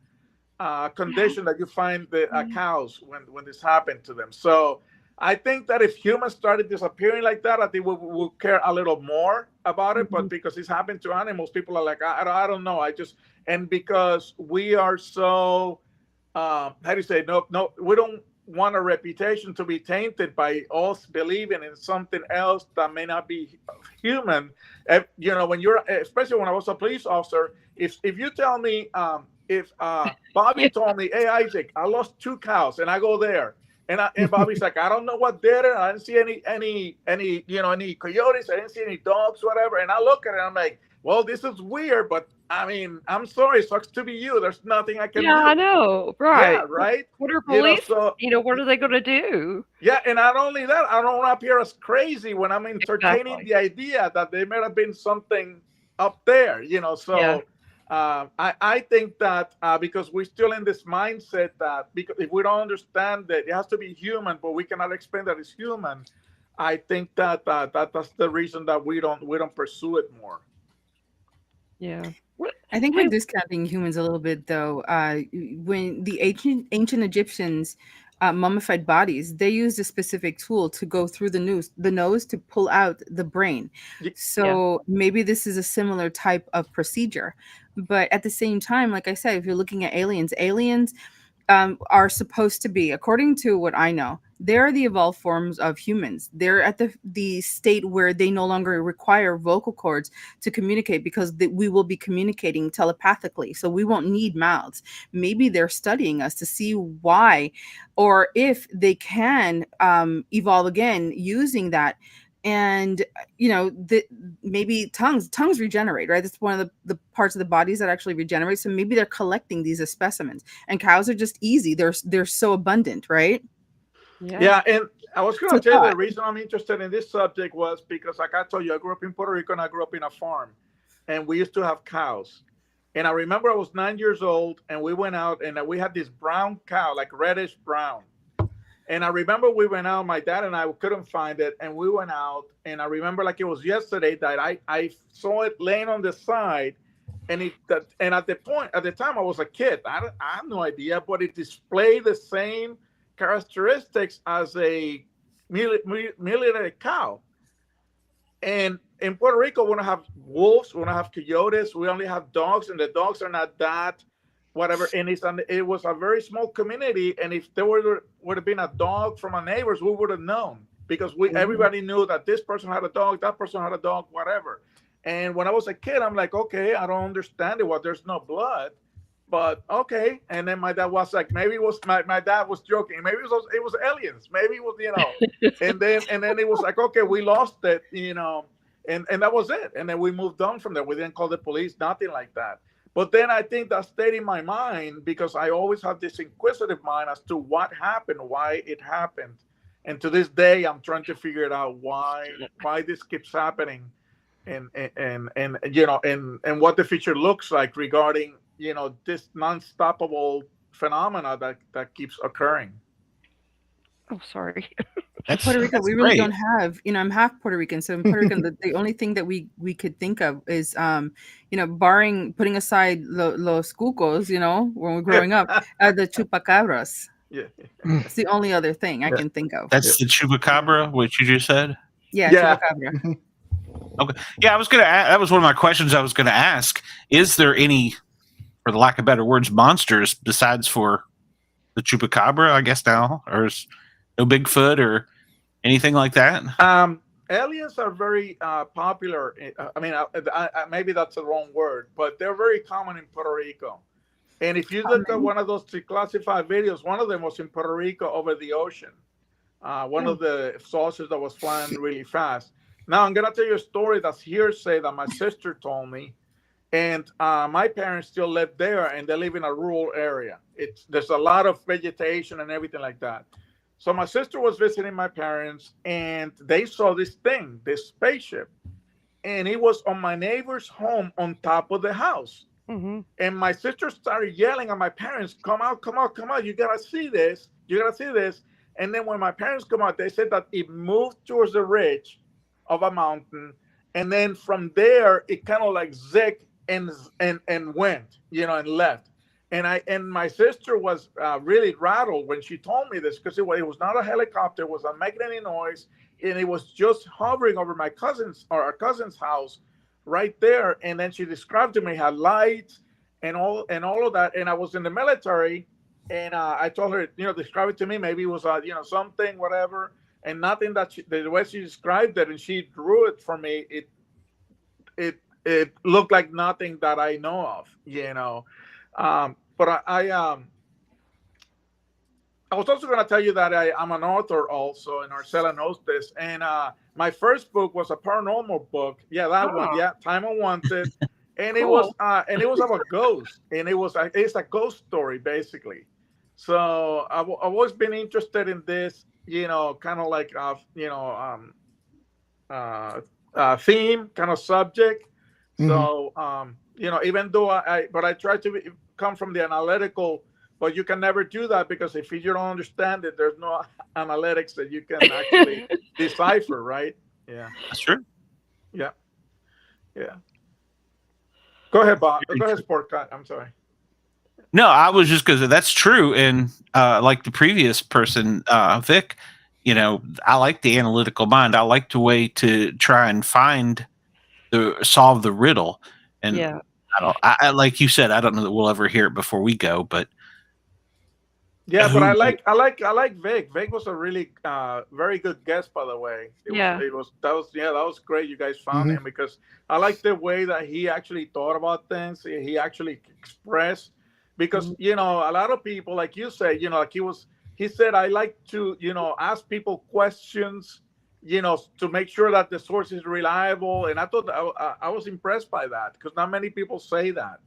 condition that you find the cows when this happened to them. So I think that if humans started disappearing like that, I think we would care a little more about it. But because it's happened to animals, people are like, I don't know. And because we are so, how do you say, no, we don't want a reputation to be tainted by us believing in something else that may not be human. You know, when especially when I was a police officer, if you tell me, if Bobby told me, hey, Isaac, I lost 2 cows, and I go there, and Bobby's like, I don't know what did it. I didn't see any coyotes. I didn't see any dogs, whatever. And I look at it, and I'm like, well, this is weird, but I mean, I'm sorry, it sucks to be you. There's nothing I can do. Yeah, I know, right? Yeah, right. What are police? What are they going to do? Yeah, and not only that, I don't want to appear as crazy when I'm entertaining the idea that there may have been something up there. So. Yeah. I think that because we're still in this mindset that because if we don't understand that it has to be human, but we cannot explain that it's human, I think that that's the reason that we don't pursue it more. Yeah, I think we're discounting humans a little bit, though. When the ancient Egyptians mummified bodies, they used a specific tool to go through the nose to pull out the brain. So maybe this is a similar type of procedure. But at the same time, like I said, if you're looking at aliens are supposed to be, according to what I know, they're the evolved forms of humans. They're at the state where they no longer require vocal cords to communicate because we will be communicating telepathically. So we won't need mouths. Maybe they're studying us to see why, or if they can evolve again using that. And maybe tongues regenerate, right? That's one of the parts of the bodies that actually regenerate. So maybe they're collecting these as specimens, and cows are just easy. They're so abundant, right? Yeah. And I was going to tell you the reason I'm interested in this subject was because, like I told you, I grew up in Puerto Rico and I grew up in a farm, and we used to have cows. And I remember I was 9 years old, and we went out, and we had this brown cow, like reddish brown. And I remember we went out, my dad and I couldn't find it. And we went out, and I remember like it was yesterday that I saw it laying on the side. And at the time I was a kid. I have no idea, but it displayed the same characteristics as a military cow. And in Puerto Rico, we don't have wolves, we don't have coyotes, we only have dogs, and the dogs are not that whatever. And it was a very small community, and if there would have been a dog from our neighbors, we would have known, because everybody knew that this person had a dog, that person had a dog, whatever. And when I was a kid, I'm like, okay, I don't understand it. Well, there's no blood, but okay. And then my dad was like, maybe it was my dad was joking. Maybe it was aliens. Maybe it was, and then it was like, okay, we lost it, and that was it. And then we moved on from there. We didn't call the police, nothing like that. But then I think that stayed in my mind because I always have this inquisitive mind as to what happened, why it happened. And to this day, I'm trying to figure it out why this keeps happening, and what the future looks like regarding, this non-stoppable phenomena that keeps occurring. Oh, sorry. Puerto Rico, we really don't have, I'm half Puerto Rican. So in Puerto Rican, the only thing that we could think of is, barring putting aside los cucos, when we're growing up, the chupacabras. Yeah. It's the only other thing I can think of. That's the chupacabra, which you just said? Yeah. Chupacabra. Okay. Yeah, that was one of my questions I was going to ask. Is there any, for the lack of better words, monsters besides for the chupacabra, I guess now? Or is no Bigfoot or anything like that? Aliens are very popular. I mean, maybe that's the wrong word, but they're very common in Puerto Rico. And if you look at one of those classified videos, one of them was in Puerto Rico over the ocean. One of the saucers that was flying really fast. Now, I'm going to tell you a story that's hearsay that my sister told me. And my parents still live there, and they live in a rural area. There's a lot of vegetation and everything like that. So my sister was visiting my parents, and they saw this spaceship. And it was on my neighbor's home on top of the house. Mm-hmm. And my sister started yelling at my parents, come out, you got to see this. And then when my parents come out, they said that it moved towards the ridge of a mountain. And then from there, it kind of like zigged and went, and left. And my sister was really rattled when she told me this, because it was not a helicopter, it was not making any noise, and it was just hovering over our cousin's house right there. And then she described to me how lights and all of that. And I was in the military, and I told her, describe it to me. Maybe it was something, whatever, and nothing that the way she described it, and she drew it for me. It looked like nothing that I know of, but I was also going to tell you that I'm an author also, and Arcela knows this. And my first book was a paranormal book. Yeah, that one. Yeah, Time Unwanted. And it was about ghosts. And it's a ghost story basically. So I've always been interested in this, kind of like theme, kind of subject. So even though I try to come from the analytical, but you can never do that, because if you don't understand it, there's no analytics that you can actually decipher, right? Yeah, that's true. Yeah. Go ahead, Bob. Go ahead, Sportcat. I'm sorry. No, I was just because that's true. And like the previous person, Vic, I like the analytical mind. I like the way to try and solve the riddle. And yeah. I like you said, I don't know that we'll ever hear it before we go, but yeah, but I like Vic. Vic was a really very good guest, by the way. That was great. You guys found him, because I like the way that he actually thought about things. He actually expressed, because a lot of people, like you say, he said, I like to ask people questions, to make sure that the source is reliable. And I thought I was impressed by that, because not many people say that.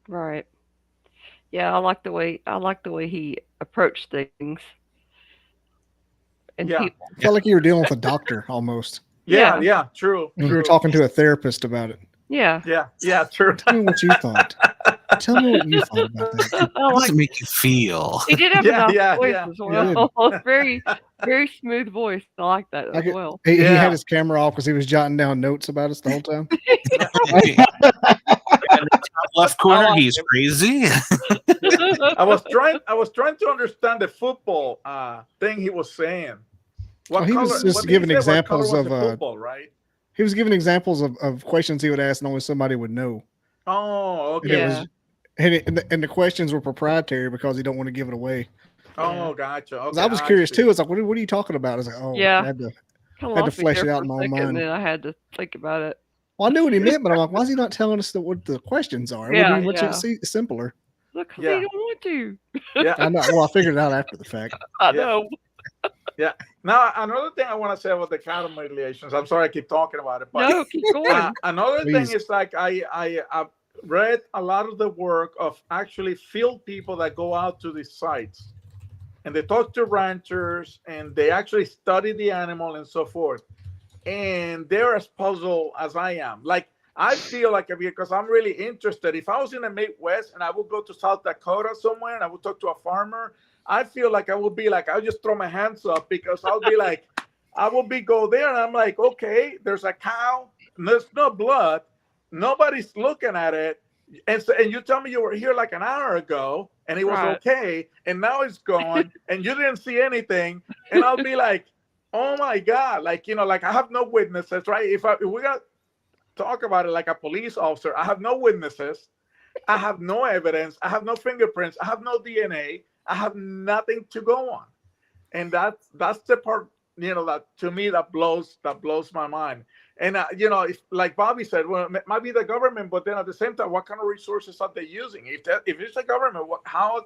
Right. Yeah, I like the way he approached things. And I felt like you were dealing with a doctor almost. Yeah, true. You were talking to a therapist about it. Yeah, true. Tell me what you thought. Tell me what you thought about that. How does it make you feel? He did have a nice voice as well. Very, very smooth voice. I like that as well. He had his camera off because he was jotting down notes about us the whole time. In the top left corner, he's crazy. I was trying to understand the football thing he was saying. He was just giving examples of football, right? He was giving examples of questions he would ask, and only somebody would know. Oh, okay. And the questions were proprietary because he don't want to give it away. Oh, gotcha. Okay, I was curious too. It's like, what are you talking about? I was like, I had to flesh it out in my own mind. And then I had to think about it. Well, I knew what he meant, but I'm like, why is he not telling us what the questions are? It would be much simpler. Look, he don't want to. Yeah, I know. Well, I figured it out after the fact. I know. Yeah. Now, another thing I want to say about the cattle mutilations. I'm sorry I keep talking about it, but no, keep going. Another thing is like I've read a lot of the work of actually field people that go out to these sites, and they talk to ranchers, and they actually study the animal and so forth. And they're as puzzled as I am. Like, I feel like, because I'm really interested, if I was in the Midwest and I would go to South Dakota somewhere and I would talk to a farmer, I feel like I would be like, I'll just throw my hands up, because I'll be like, I will go there, and I'm like, okay, there's a cow, and there's no blood, nobody's looking at it, and you tell me you were here like an hour ago, and it was okay, and now it's gone, and you didn't see anything, and I'll be like, oh my God, like like I have no witnesses, right? If we got to talk about it like a police officer, I have no witnesses, I have no evidence, I have no fingerprints, I have no DNA, I have nothing to go on, and that's the part. That to me that blows my mind. And if, like Bobby said, well, it might be the government, but then at the same time, what kind of resources are they using? If it's the government, how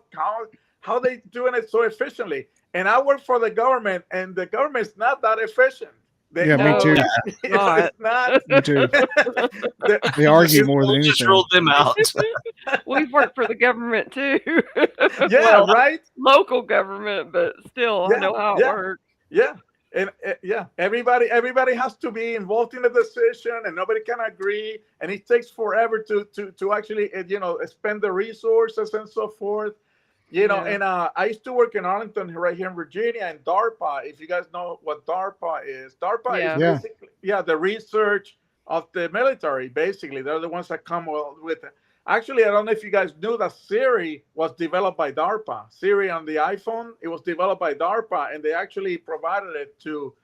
are they doing it so efficiently? And I work for the government, and the government's not that efficient. Me too. It's not. Me too. They argue more than anything. Just ruled them out. We've worked for the government too. Yeah, right. Local government, but still, I know how it works. Yeah. And everybody has to be involved in the decision, and nobody can agree, and it takes forever to actually spend the resources and so forth. And I used to work in Arlington, right here in Virginia, and DARPA. If you guys know what DARPA is is basically the research of the military. Basically, they're the ones that come with it. Actually, I don't know if you guys knew that Siri was developed by DARPA. Siri on the iPhone, it was developed by DARPA, and they actually provided it to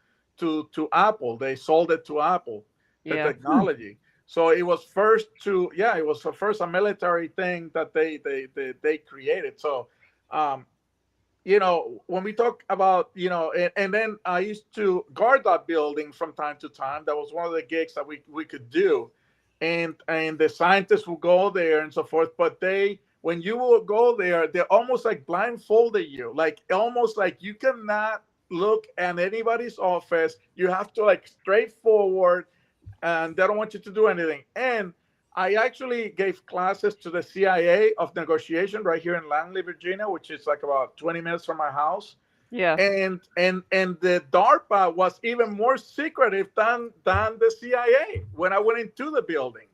Apple. They sold it to Apple, the technology. So it was first a military thing that they created. So, when we talk about, and then I used to guard that building from time to time. That was one of the gigs that we could do. And the scientists will go there and so forth, but when you will go there, they're almost like blindfolded you, like almost like you cannot look at anybody's office. You have to like straightforward, and they don't want you to do anything. And I actually gave classes to the CIA of negotiation right here in Langley, Virginia, which is like about 20 minutes from my house. Yeah. And the DARPA was even more secretive than the CIA when I went into the building.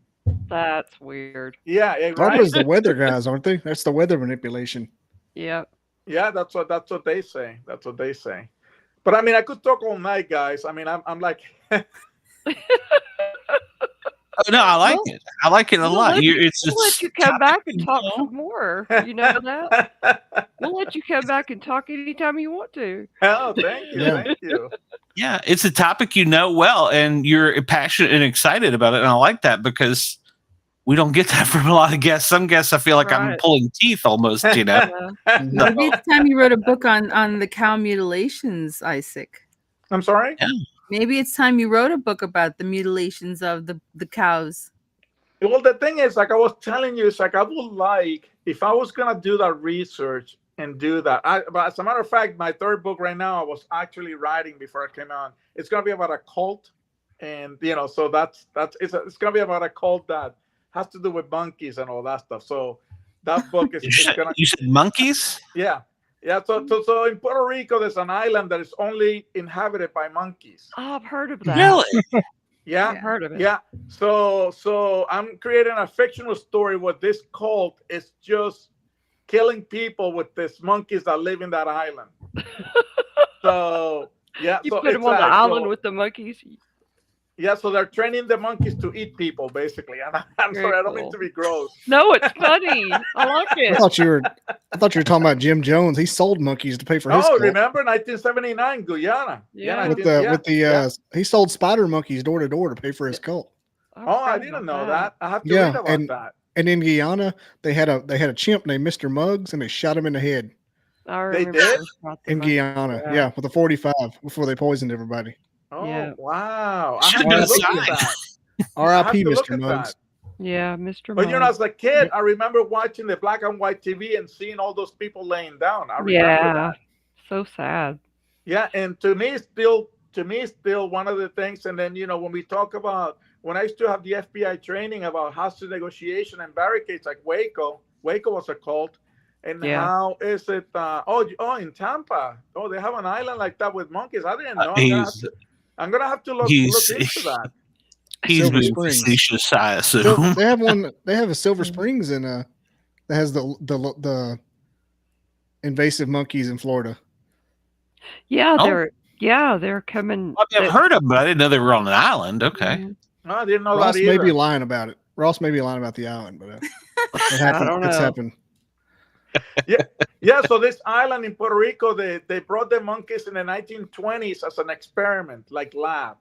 That's weird. Yeah, right? DARPA's the weather guys, aren't they? That's the weather manipulation. Yeah. Yeah, that's what they say. That's what they say. But I mean, I could talk all night, guys. I mean, I'm like Oh, no, I like it. I like it a lot. We'll let you come back and talk some more. You know that? We'll let you come back and talk anytime you want to. Oh, thank you. Thank you. Yeah, it's a topic you know well, and you're passionate and excited about it. And I like that because we don't get that from a lot of guests. Some guests, I feel like I'm pulling teeth almost, Maybe it's time you wrote a book on the cow mutilations, Isaac. I'm sorry? Yeah. Maybe it's time you wrote a book about the mutilations of the cows. Well, the thing is, like I was telling you, it's like I would like, if I was going to do that research and do that. But as a matter of fact, my third book right now, I was actually writing before I came on. It's going to be about a cult. And, so it's going to be about a cult that has to do with monkeys and all that stuff. So that book is going to... You said monkeys? Yeah. Yeah, so in Puerto Rico, there's an island that is only inhabited by monkeys. Oh, I've heard of that. Really? Yeah, I've heard of it. Yeah. So I'm creating a fictional story where this cult is just killing people with these monkeys that live in that island. So yeah, you put them on the island with the monkeys. Yeah, so they're training the monkeys to eat people, basically. And I'm sorry, I don't mean to be gross. No, it's funny. I like it. I thought you were talking about Jim Jones. He sold monkeys to pay for his. Oh, remember 1979, Guyana? Yeah. He sold spider monkeys door to door to pay for his cult. I didn't know that. I have to read about that. And in Guyana, they had a chimp named Mr. Muggs, and they shot him in the head. They did? In Guyana, with a 45 before they poisoned everybody. Oh, wow. I have to look at that. R.I.P. Mr. Muggs. Yeah, Mr. But as a kid, I remember watching the black and white TV and seeing all those people laying down. I remember that. So sad. Yeah, and to me, still one of the things. And then, when we talk about, when I used to have the FBI training about hostage negotiation and barricades like Waco was a cult. And how is it? In Tampa. Oh, they have an island like that with monkeys. I didn't know. I'm gonna have to look into that. He's being facetious, I assume. They have one. They have a Silver Springs that has the invasive monkeys in Florida. Yeah, Yeah, they're coming. I mean, I've heard of them, but I didn't know they were on an island. Okay. Mhm. I didn't know Ross that may either. be lying about it. Ross may be lying about the island, but it happened. don't It's know. happened. Yeah, so this island in Puerto Rico, they brought the monkeys in the 1920s as an experiment, like lab,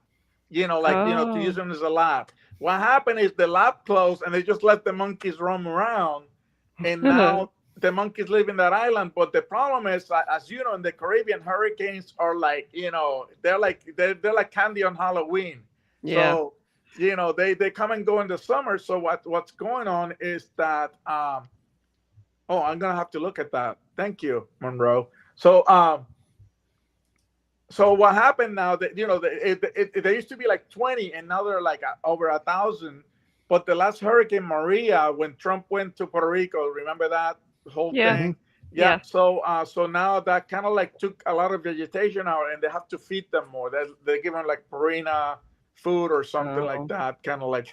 to use them as a lab. What happened is the lab closed and they just let the monkeys roam around, and now the monkeys live in that island. But the problem is, as you know, in the Caribbean, hurricanes are like, they're like candy on Halloween. Yeah. So, they come and go in the summer. So what's going on is that I'm gonna have to look at that. Thank you, Monroe. So what happened now that they used to be like 20 and now they're like over 1,000. But the last Hurricane Maria, when Trump went to Puerto Rico, remember that whole thing? Yeah. So now that kind of like took a lot of vegetation out, and they have to feed them more. They give them like Purina food or something like that, kind of like.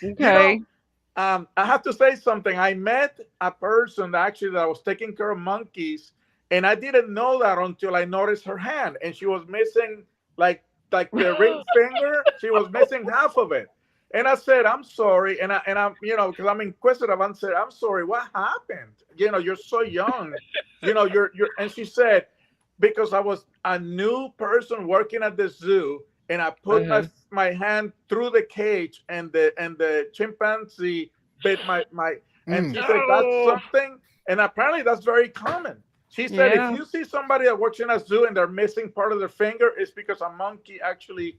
Okay. I have to say something. I met a person that was taking care of monkeys, and I didn't know that until I noticed her hand, and she was missing like the ring finger. She was missing half of it, and I said, "I'm sorry," and I'm because I'm inquisitive. I said, "I'm sorry. What happened? You're so young. You're." And she said, "Because I was a new person working at the zoo." And I put my hand through the cage, and the chimpanzee bit my and she said that's something, and apparently that's very common. She said if you see somebody that works in a zoo and they're missing part of their finger, it's because a monkey actually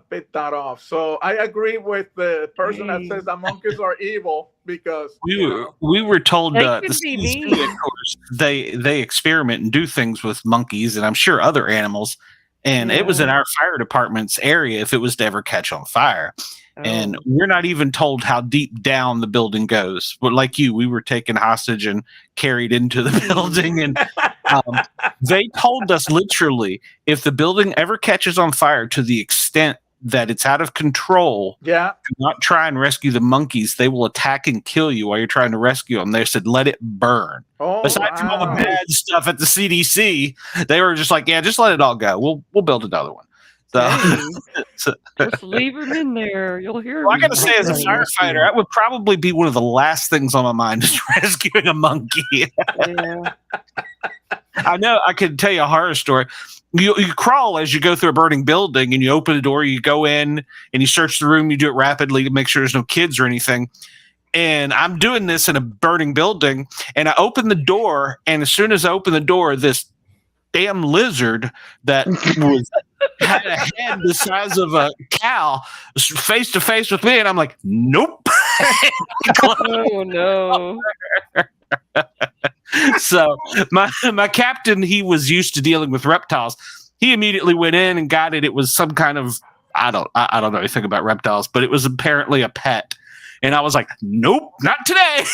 bit that off. So I agree with the person that says that monkeys are evil, because we were told They the could be CDC, mean. of course, they experiment and do things with monkeys, and I'm sure other animals. And it was in our fire department's area if it was to ever catch on fire. And we're not even told how deep down the building goes. But like you, we were taken hostage and carried into the building. And they told us literally, if the building ever catches on fire to the extent that it's out of control, do not try and rescue the monkeys. They will attack and kill you while you're trying to rescue them. They said, let it burn. Aside from all the bad stuff at the CDC, they were just like, just let it all go. We'll build another one. So, just leave them in there. You'll hear. I got to say, as a firefighter, that would probably be one of the last things on my mind is rescuing a monkey. I know. I could tell you a horror story. You crawl as you go through a burning building, and you open the door, you go in, and you search the room. You do it rapidly to make sure there's no kids or anything. And I'm doing this in a burning building, and I open the door, and as soon as I open the door, this damn lizard that had a head the size of a cow face to face with me, and I'm like, nope. Oh no. So my captain, he was used to dealing with reptiles. He immediately went in and got it. It was some kind of I don't know anything about reptiles, but it was apparently a pet. And I was like, nope, not today.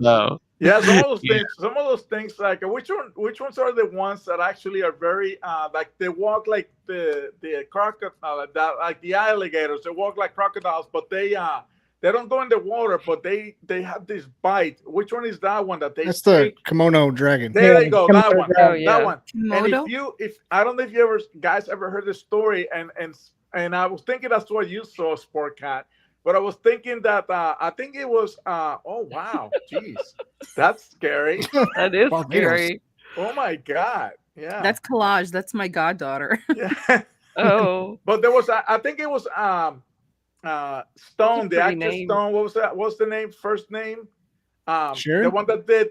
So yeah, some of those things like which ones are the ones that actually are very like they walk like the crocodile, like the alligators, they walk like crocodiles, but they don't go in the water, but they have this bite. Which one is that one that they? That's the kimono dragon. There they go. That one. Yeah. That one. Kimono? And if I don't know if you guys ever heard the story, and I was thinking that's what you saw, Sportcat. But I was thinking that I think it was. Oh wow, jeez, that's scary. That is scary. Oh my god, yeah. That's Collage. That's my goddaughter. Yeah. Oh. But there was. I think it was. Stone, the actor name. Stone. What was that? What's the name? First name? Sharon? The one that did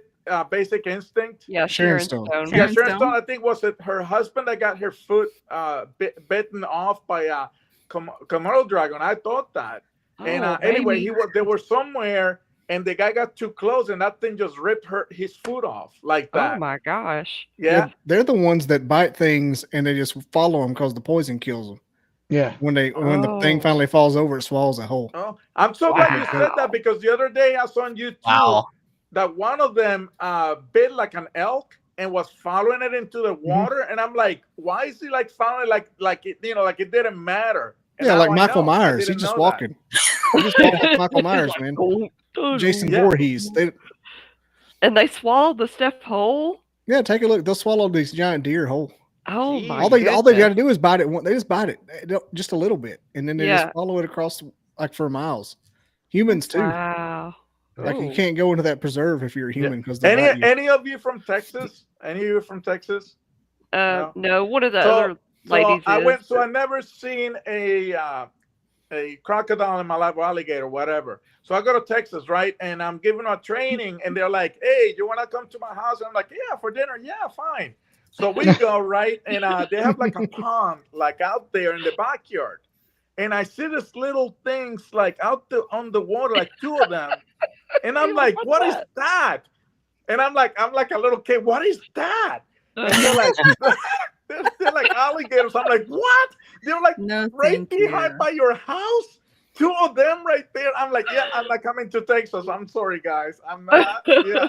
Basic Instinct. Yeah, Sharon Sharon Stone. Stone. Yeah, Sharon Sharon Stone? Stone. I think was it her husband that got her foot bitten off by a Komodo dragon. I thought that. And anyway, they were somewhere, and the guy got too close, and that thing just ripped his foot off like that. Oh my gosh. Yeah. They're the ones that bite things and they just follow them because the poison kills them. Yeah. When the thing finally falls over, it swallows a whole. Oh, I'm so glad you said that, because the other day I saw on YouTube that one of them bit like an elk and was following it into the water, and I'm like, why is he like following like it, like it didn't matter? And Yeah, now like I Michael know. Myers. I He's didn't just know walking. He's just walking like Michael Myers, man. Jason Voorhees. And they swallow the stuff whole? Yeah, take a look. They'll swallow these giant deer whole. Oh my! All they got to do is bite it. They just bite it just a little bit, and then they just follow it across like for miles. Humans too. Wow. Like you can't go into that preserve if you're a human because any of you from Texas? Any of you from Texas? No. One of the other ladies. I went. So I never seen a crocodile in my life, or alligator, whatever. So I go to Texas, right? And I'm giving a training, and they're like, "Hey, you want to come to my house?" And I'm like, "Yeah, for dinner. Yeah, fine." So we go, right? And they have like a pond, like out there in the backyard. And I see this little things like out on the water, like two of them. And I'm like, what is that? And I'm like a little kid, what is that? And they're like, they're like alligators. I'm like, what? They're like right behind by your house. Two of them right there. I'm like, yeah, I'm like coming to Texas. I'm sorry, guys. I'm not. Yeah.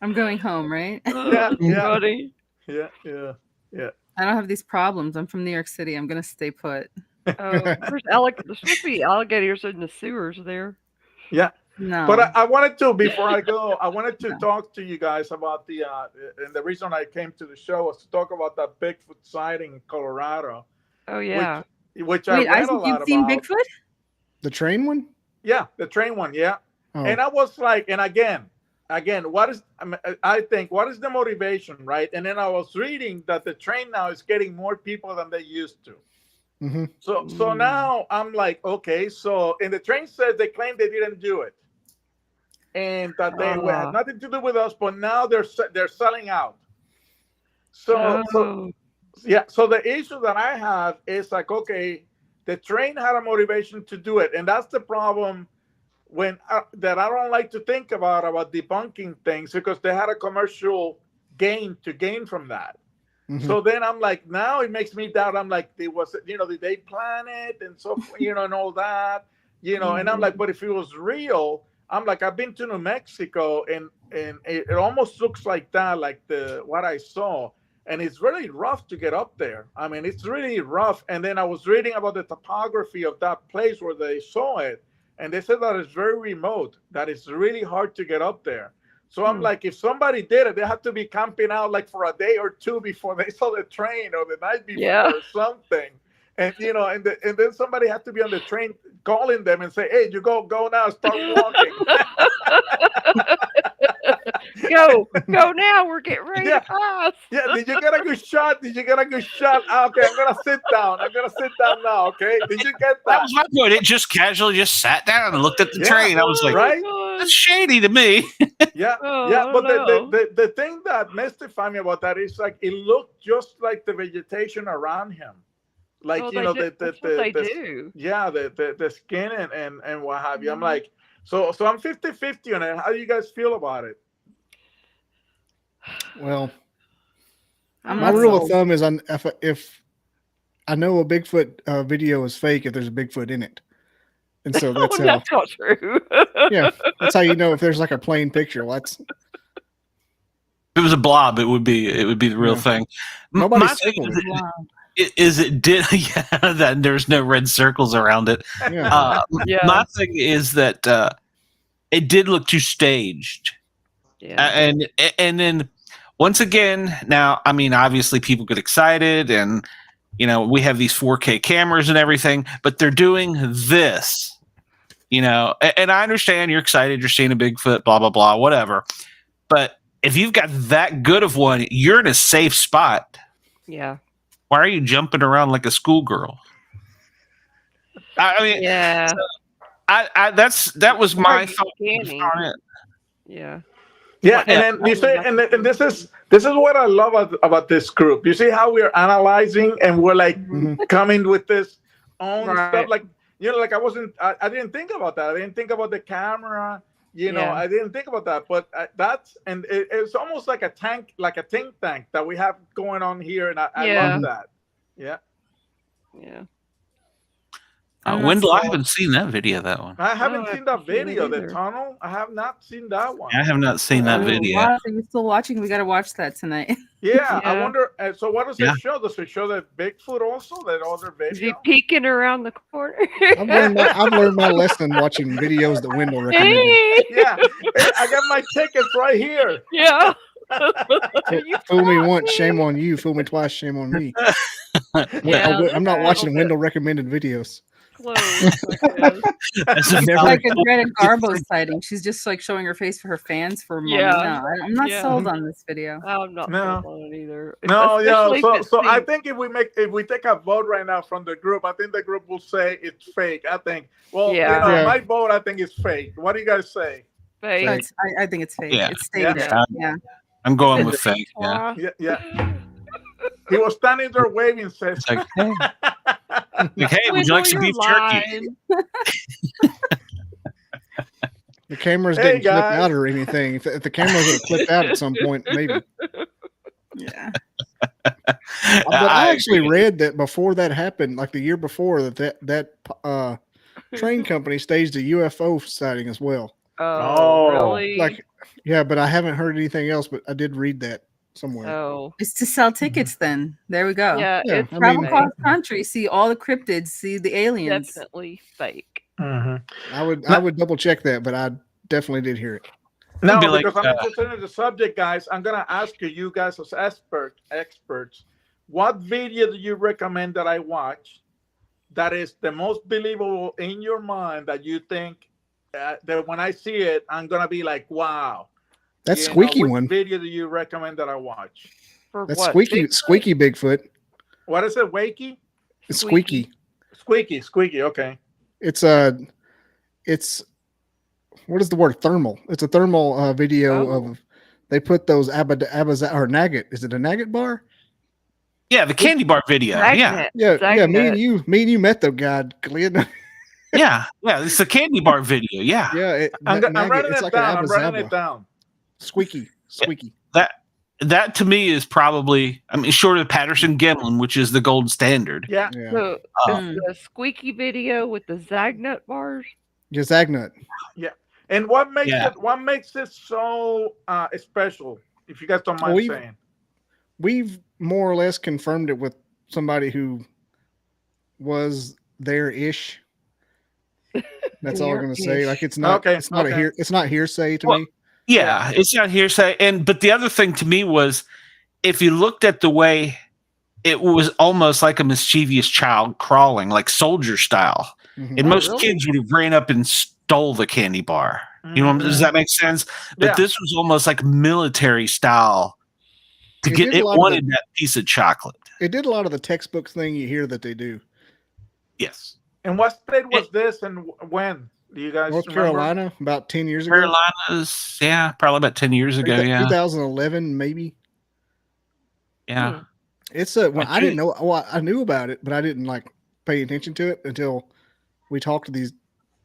I'm going home, right? Yeah. Buddy. Yeah. I don't have these problems. I'm from New York City. I'm gonna stay put. There's supposed to be alligators in the sewers there. Yeah. No. But I wanted to, before I go, I wanted to talk to you guys about and the reason I came to the show was to talk about that Bigfoot sighting in Colorado. Oh yeah. Which I read a lot you've seen about. Bigfoot? The train one? Yeah, the train one. Yeah. Oh. And I was like, and again, what is the motivation, right? And then I was reading that the train now is getting more people than they used to. Mm-hmm. So now I'm like, okay, so and the train says they claim they didn't do it, and that they had nothing to do with us, but now they're selling out. So the issue that I have is like, okay, the train had a motivation to do it, and that's the problem that I don't like to think about debunking things, because they had a commercial gain from that. Mm-hmm. So then I'm like, now it makes me doubt. I'm like, did they plan it and so and all that, and I'm like, but if it was real, I'm like, I've been to New Mexico and it almost looks like that, like what I saw. And it's really rough to get up there. I mean, it's really rough. And then I was reading about the topography of that place where they saw it. And they said that it's very remote, that it's really hard to get up there. So I'm like, if somebody did it, they have to be camping out like for a day or two before they saw the train, or the night before or something. And, and then somebody had to be on the train calling them and say, hey, you go now, start walking. Go now, we're getting ready to pass. Yeah, did you get a good shot? Okay, I'm going to sit down now, okay? Did you get that? That was my point. It just casually just sat down and looked at the train. I was like, right? That's shady to me. Yeah, but the thing that mystified me about that is like it looked just like the vegetation around him. Like, they do. Yeah, the skin and what have you. I'm like, so I'm 50-50 on it. How do you guys feel about it? Well, my rule of thumb is if I know a Bigfoot video is fake if there's a Bigfoot in it. And so that's that's not true. Yeah, that's how you know if there's like a plain picture. If it was a blob, it would be the real thing. Nobody is it did that there's no red circles around it. My thing is that it did look too staged. Yeah. And then once again, now I mean obviously people get excited and we have these 4K cameras and everything, but they're doing this. And I understand you're excited, you're seeing a Bigfoot, blah blah blah, whatever. But if you've got that good of one, you're in a safe spot. Yeah. Why are you jumping around like a schoolgirl? I mean, yeah. So that was my thought on it. Yeah. Yeah, and then you say, and this is what I love about this group. You see how we're analyzing and we're like coming with this own stuff. Like like I didn't think about that. I didn't think about the camera. I didn't think about that. But it's almost like a think tank that we have going on here, and I love that. Yeah. Yeah. Wendell, I haven't seen that video. That one. I haven't Oh, seen that video. The either. tunnel. I have not seen that one. I have not seen that video. Wow, so you're still watching? We got to watch that tonight. Yeah, I Yeah. wonder. So what does Yeah. it show? Does it show that Bigfoot also? That other Is he video? peeking around the corner? I've learned my lesson watching videos that Wendell recommended. Hey! Yeah, I got my tickets right here. Yeah. Fool me once, shame on you. Fool me twice, shame on me. Yeah, I'm not that's watching a Wendell recommended videos. Close. Okay. That's a It's Never- like a Greta Garbo sighting. She's just like showing her face for her fans for a moment. Yeah. No, I'm not Yeah. sold on this video. I'm not No. sold on it either. No, yeah. Especially if So it's I the- think if we take a vote right now from the group, I think the group will say it's fake. I think. Well, Yeah. Yeah. my vote, I think is fake. What do you guys say? fake. Fake. I think it's fake. Yeah. It's staged. Yeah. Yeah. I'm going with fake. Yeah. Aw. Yeah. He was standing there waving, says. It's like, hey, would you like some Wendell, beef you're jerky? lying. The cameras Hey, didn't clip guys. out or anything. If the cameras would have clipped out at some point, maybe. Yeah. But I actually read that before that happened, like the year before, that train company staged a UFO sighting as well. Oh, Oh. really? Like, yeah, but I haven't heard anything else. But I did read that somewhere. oh, It's to sell tickets then. There we go. yeah, Yeah, it's I Travel mean- cross country, see all the cryptids, see the aliens. definitely fake. I would double check that, but I definitely did hear it. No, It'd be like, because I'm interested in the subject, guys. I'm gonna ask you guys as experts, what video do you recommend that I watch that is the most believable in your mind that you think that when I see it, I'm gonna be like, wow. That You know, squeaky which one. video do you recommend that I watch? For That's what? squeaky. Bigfoot? Squeaky Bigfoot. What is it? Wakey? It's squeaky. Squeaky. Okay. It's what is the word? Thermal. It's a thermal video Oh. of. They put those or nugget. Is it a nugget bar? Yeah, the candy bar video. Yeah. Dragnet. Yeah, yeah. Me Dragnet. and you met the guy, Glenn. Yeah. It's the candy bar video. Yeah. Yeah, I'm writing it's it like down. an I'm writing it Abba down. Squeaky. That to me is probably, I mean, short of Patterson Gimlin, which is the gold standard. Yeah. Yeah, So Um, is the squeaky video with the Zagnut bars? yeah, Zagnut. And what makes Yeah. it so special? If you guys don't mind Well, saying. We've more or less confirmed it with somebody who was there-ish. That's all I'm going to say. Like it's not. Okay, It's not okay. It's not hearsay to Well, me. Yeah, it's not hearsay. But the other thing to me was, if you looked at the way it was almost like a mischievous child crawling, like soldier style. Mhm. And most really? kids would have ran up and stole the candy bar. You know, does that make sense? But Yeah. this was almost like military style. To It get did a it lot of wanted that piece of chocolate. It did a lot of the textbook thing you hear that they do. Yes. And what state was this and when? Do you guys North remember? Carolina, about 10 years ago. Carolinas, yeah, probably about 10 years ago. Yeah. 2011, maybe. Yeah. It's when I didn't Actually- know. Well, I knew about it, but I didn't like pay attention to it until we talked to these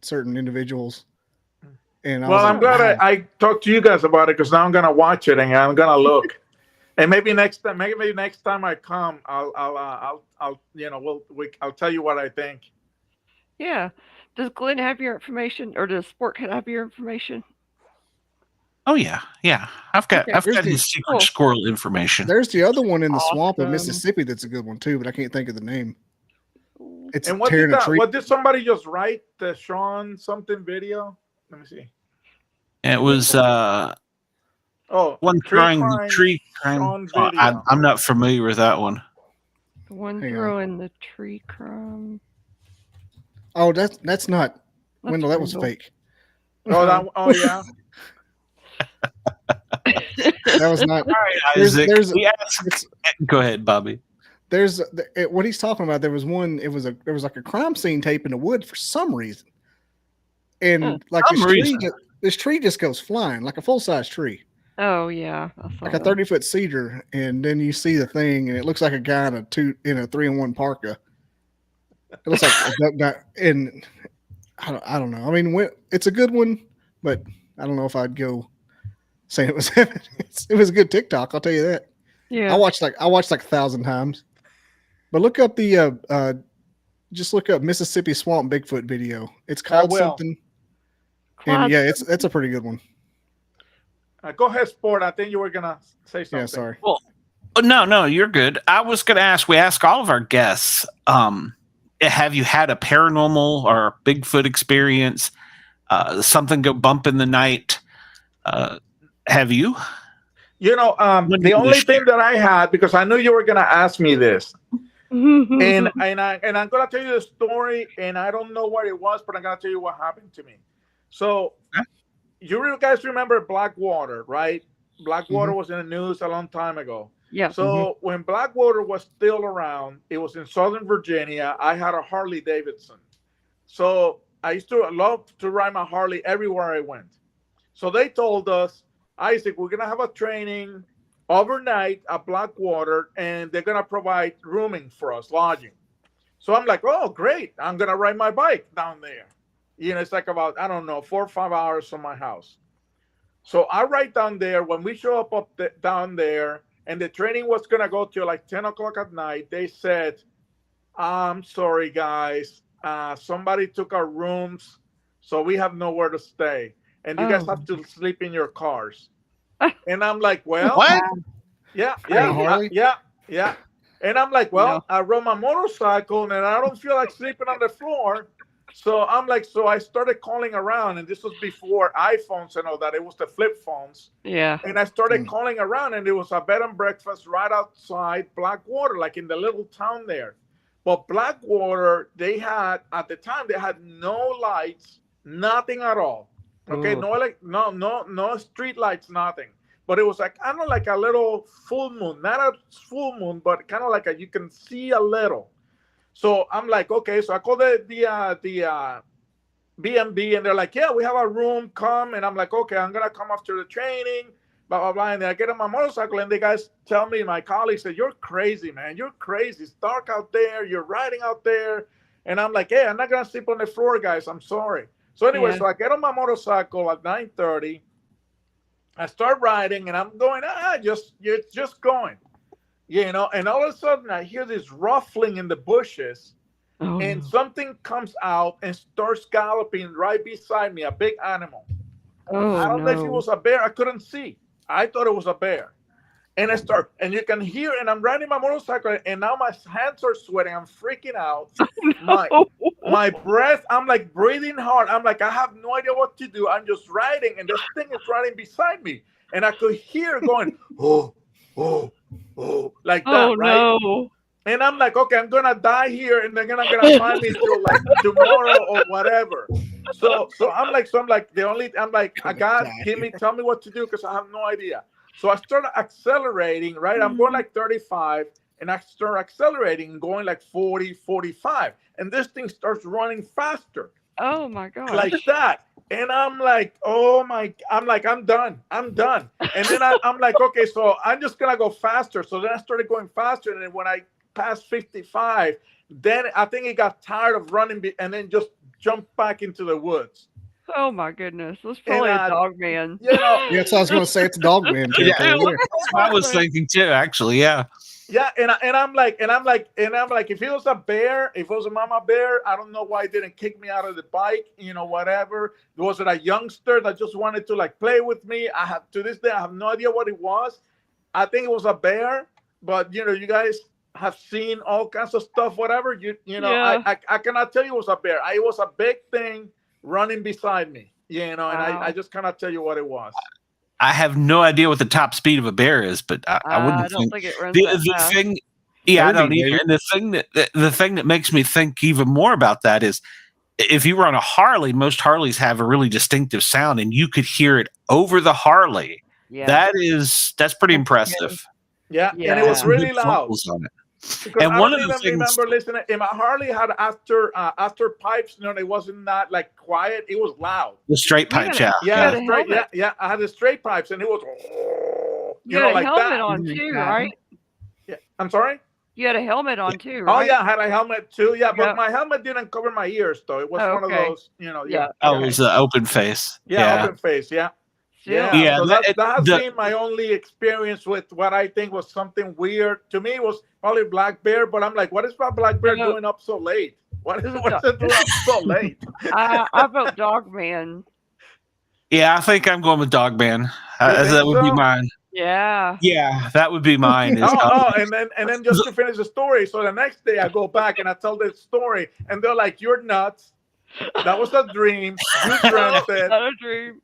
certain individuals. And I was Well, I'm like, glad wow. I talked to you guys about it because now I'm gonna watch it and I'm gonna look. And maybe next time I come, I'll I'll tell you what I think. Yeah. Does Glenn have your information, or does Sportcat have your information? Oh yeah. Yeah. I've got Okay. Here's the- his secret Cool. squirrel information. There's the other one in the swamp of Awesome. Mississippi that's a good one too, but I can't think of the name. It's And what tearing did a tree. what did somebody just write? The Sean something video? Let me see. It was Oh, one throwing the crime, tree crime. Sean Oh, video. I'm not familiar with that one. The one Hang on. throwing the tree crumb. Oh, that's not That's Wendell. That was Wendell. fake. Oh yeah. That was not. All right, There's- Isaac. there's- we asked- Go ahead, Bobby. There's what he's talking about. There was one. There was like a crime scene tape in the wood for some reason, and like some reason. this tree just goes flying like a full size tree, Oh yeah. I saw like a that. 30-foot cedar, and then you see the thing, and it looks like a guy in a 3-in-1 parka. It looks like a duck guy, and I don't know. I mean, it's a good one, but I don't know if I'd go saying it was evidence. It was a good TikTok, I'll tell you that. Yeah. I watched like 1,000 times. But look up the Just look up Mississippi Swamp Bigfoot video. It's called something. And yeah, it's a pretty good one. Go ahead, Sport. I think you were gonna say something. Yeah, sorry. Well, no, you're good. I was gonna ask. We ask all of our guests. Have you had a paranormal or a Bigfoot experience? Something go bump in the night? Have you? You know, the only thing that I had, because I knew you were gonna ask me this, and I'm gonna tell you the story, and I don't know what it was, but I'm gonna tell you what happened to me. So, you guys remember Blackwater, right? Blackwater was in the news a long time ago. Yeah. So when Blackwater was still around, it was in Southern Virginia. I had a Harley Davidson. So I used to love to ride my Harley everywhere I went. So they told us, Isaac, we're going to have a training overnight at Blackwater, and they're going to provide rooming for us, lodging. So I'm like, oh, great. I'm going to ride my bike down there. You know, it's like about, I don't know, 4 or 5 hours from my house. So I ride down there. When we show up down there, and the training was going to go till like 10 o'clock at night, they said, I'm sorry, guys. Somebody took our rooms, so we have nowhere to stay. And you guys have to sleep in your cars. And I'm like, well, what? Yeah. And I'm like, well, I rode my motorcycle, and I don't feel like sleeping on the floor. So I'm like, so I started calling around, and this was before iPhones and all that. It was the flip phones. Yeah. And I started calling around, and there was a bed and breakfast right outside Blackwater, like in the little town there. But Blackwater, they had, at the time, they had no lights, nothing at all. Okay, no street lights, nothing. But it was like kind of like a little full moon, not a full moon, but kind of like you can see a little. So I'm like, okay. So I called the B&B, and they're like, yeah, we have a room. Come. And I'm like, okay, I'm gonna come after the training. Blah blah blah. And then I get on my motorcycle, and the guys tell me, my colleagues said, you're crazy, man. You're crazy. It's dark out there. You're riding out there. And I'm like, hey, I'm not gonna sleep on the floor, guys. I'm sorry. So anyway, so I get on my motorcycle at 9:30. I start riding, and I'm going, you're just going, you know. And all of a sudden, I hear this ruffling in the bushes, and something comes out and starts galloping right beside me, a big animal. I don't know if it was a bear. I couldn't see. I thought it was a bear. And I start, and you can hear, and I'm riding my motorcycle, and now my hands are sweating. I'm freaking out. My breath, I'm like breathing hard. I'm like, I have no idea what to do. I'm just riding, and this thing is riding beside me. And I could hear going, oh, like that, right? No. And I'm like, okay, I'm gonna die here, and they're gonna find me till like tomorrow or whatever. So I'm like, God, tell me what to do, because I have no idea. So I started accelerating, right? I'm going like 35, and I start accelerating and going like 40, 45. And this thing starts running faster. Oh my God. Like that. And I'm like, I'm done. And then I'm like, okay, so I'm just going to go faster. So then I started going faster. And then when I passed 55, then I think it got tired of running and then just jumped back into the woods. Oh my goodness! It's probably a Dogman. You know, that's what I was going to say. It's a Dogman. Yeah, that's what I was thinking too. Actually, yeah. Yeah, and I'm like, if it was a bear, if it was a mama bear, I don't know why it didn't kick me out of the bike. You know, whatever. Was it a youngster that just wanted to like play with me? To this day, I have no idea what it was. I think it was a bear, but you know, you guys have seen all kinds of stuff. Whatever you know, yeah. I cannot tell you it was a bear. It was a big thing running beside me, you know, and I just cannot tell you what it was. I have no idea what the top speed of a bear is, but I wouldn't think it runs the thing. Yeah, I don't either. And the thing that makes me think even more about that is if you were on a Harley, most Harleys have a really distinctive sound, and you could hear it over the Harley. Yeah. That's pretty impressive. Yeah, and it was really loud. Because and I don't even remember listening. And my Harley had after pipes, you know, it wasn't that like quiet. It was loud. The straight pipes, yeah. Yeah. I had the straight pipes, and it was, you know, like that. You had a helmet on too, right? Yeah. I'm sorry. You had a helmet on too, right? Oh yeah, I had a helmet too. Yeah, but my helmet didn't cover my ears, though. It was one of those, you know. Yeah. Oh, it was an open face. Yeah, open face. Yeah. Yeah, so that has been my only experience with what I think was something weird. To me, it was probably black bear, but I'm like, what is my black bear doing up so late? What's it doing up so late? I vote Dogman. Yeah, I think I'm going with Dogman. That would be mine. Yeah. Yeah, that would be mine. And then just to finish the story. So the next day I go back and I tell the story, and they're like, "You're nuts. That was a dream. You dreamt it. Not a dream."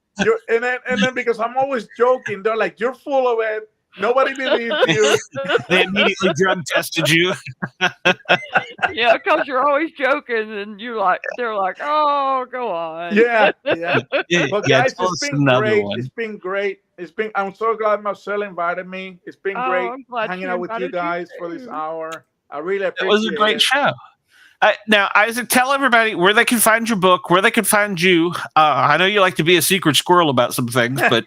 And then because I'm always joking, they're like, "You're full of it. Nobody believes you." They immediately drug tested you. Yeah, because you're always joking, and they're like, "Oh, go on." Yeah. But guys, it's been great. It's been great. I'm so glad Marcel invited me. It's been great hanging out with you guys for this hour. I really appreciate it. It was a great show. Now, Isaac, tell everybody where they can find your book, where they can find you. I know you like to be a secret squirrel about some things, but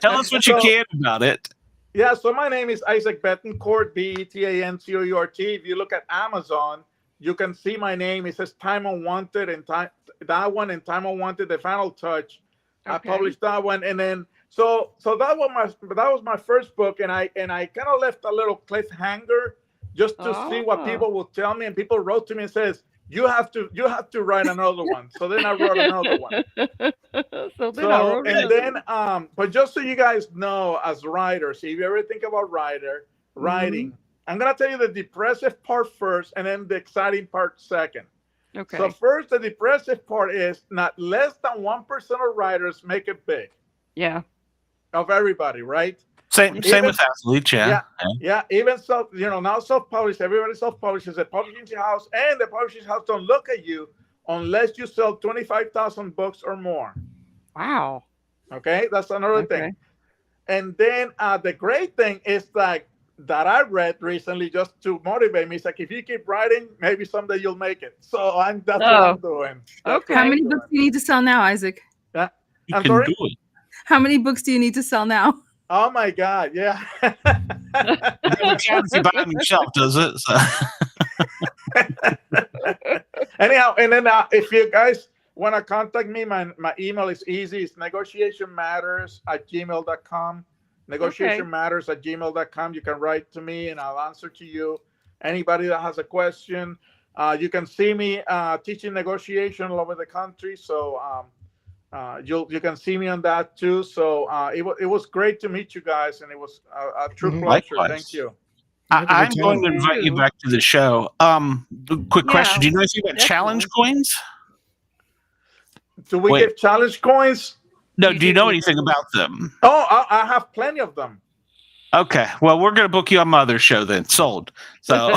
tell us what you can about it. Yeah, so my name is Isaac Betancourt, Betancourt. If you look at Amazon, you can see my name. It says Time Unwanted, and Time Unwanted, The Final Touch. Okay. I published that one, and then so that was my first book, and I kind of left a little cliffhanger just to see what people will tell me, and people wrote to me and says, you have to write another one. So then I wrote another one. But just so you guys know, as writers, if you ever think about writing, I'm gonna tell you the depressive part first, and then the exciting part second. Okay. So first, the depressive part is not less than 1% of writers make it big. Yeah. Of everybody, right? Same with athletes, yeah. Even now self-published, everybody self-publishes. The publishing house and the publishing house don't look at you unless you sell 25,000 books or more. Wow. Okay, that's another thing. And then the great thing is that I read recently, just to motivate me, it's like, if you keep writing, maybe someday you'll make it. So that's what I'm doing. Okay. How many books do you need to sell now, Isaac? I'm sorry? How many books do you need to sell now? Oh my God! Yeah. If you buy them yourself, does it? So. Anyhow, and then if you guys want to contact me, my email is easy. It's negotiationmatters@gmail.com. Negotiationmatters@gmail.com. You can write to me, and I'll answer to you. Anybody that has a question, you can see me teaching negotiation all over the country. So. You can see me on that too. So it was great to meet you guys, and it was a true pleasure. Likewise. Thank you. I'm going to invite you back to the show. Quick question: do you know anything about challenge coins? Do we give challenge coins? No. Do you know anything about them? Oh, I have plenty of them. Okay. Well, we're going to book you on my other show then. Sold. So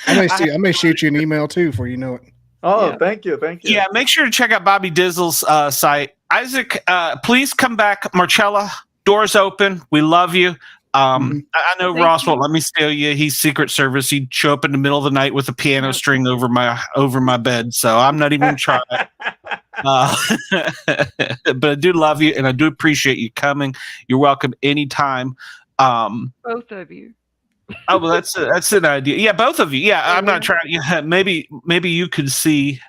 I may shoot you an email too, before you know it. Oh, thank you. Yeah, make sure to check out Bobby Dizzle's site. Isaac, please come back. Marcella, doors open. We love you. I know Ross won't let me steal you. He's Secret Service. He'd show up in the middle of the night with a piano string over my bed. So I'm not even trying. But I do love you, and I do appreciate you coming. You're welcome anytime. Both of you. Oh, well, that's an idea. Yeah, both of you. Yeah, I'm not trying. Yeah, maybe you could see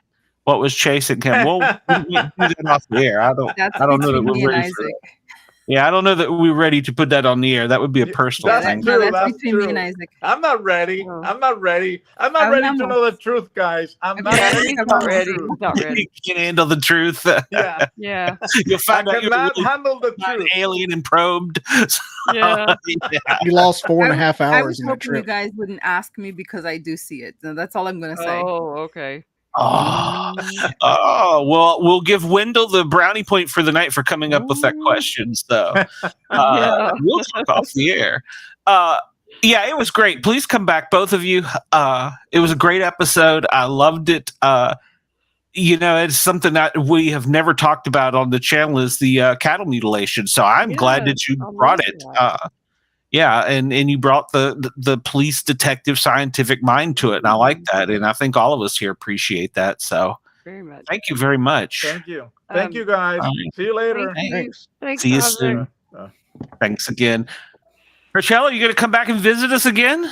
what was chasing him. Well, we do that off the air. I don't know that we're ready for it. Yeah, I don't know that we're ready to put that on the air. That would be a personal thing. That's between me and Isaac. I'm not ready. I'm not ready to know the truth, guys. I'm not ready. You can't handle the truth. Yeah. You'll find out you're handle the truth. Alien and probed. Yeah. You lost 4.5 hours. I was in that hoping trip. you guys wouldn't ask me, because I do see it. So that's all I'm going to say. Oh, okay. Well, we'll give Wendell the brownie point for the night for coming up with that question. So we'll talk off the air. Yeah, it was great. Please come back, both of you. It was a great episode. I loved it. It's something that we have never talked about on the channel, is the cattle mutilation. So I'm glad that you brought it. Yeah, and you brought the police detective scientific mind to it, and I like that, and I think all of us here appreciate that. So, very much. Thank you very much. Thank you, guys. See you later. Thanks. See you soon. Thanks again. Rochelle, are you going to come back and visit us again?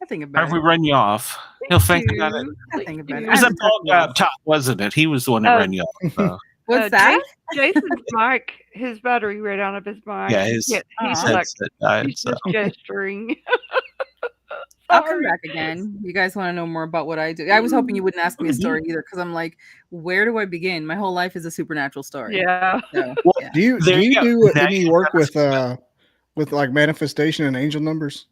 I think about it. Or have we run you off? He'll think about it. I think about it. It was that bald guy up top, wasn't it? He was the one that ran you off. So. What's that? Jason's mic, his battery ran out of his mic. Yeah, his he's headset died. He's just gesturing. I'll come back again. You guys want to know more about what I do? I was hoping you wouldn't ask me a story either, because I'm like, where do I begin? My whole life is a supernatural story. Yeah. So, Well, yeah. do you do any work with like manifestation and angel numbers?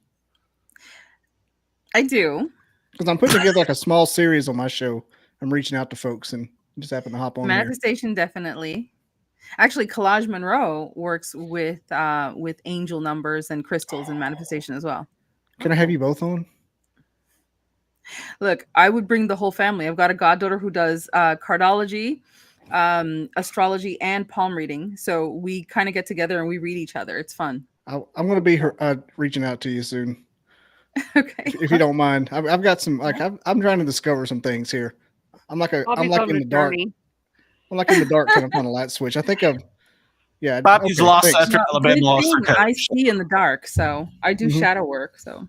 I do. Because I'm putting together like a small series on my show. I'm reaching out to folks and just happen to hop on Manifestation, definitely. Actually, Collage Monroe works with angel numbers and crystals and manifestation as well. Can I have you both on? Look, I would bring the whole family. I've got a goddaughter who does cardology, astrology, and palm reading. So we kind of get together and we read each other. It's fun. I'm going to be reaching out to you soon. Okay. If you don't mind. I've got some, like, I'm trying to discover some things here. I'm like in the dark. I'm like in the dark, kind of on a light switch. I think Bobby's lost after Alabama lost her coach. I see in the dark, so I do shadow work. So,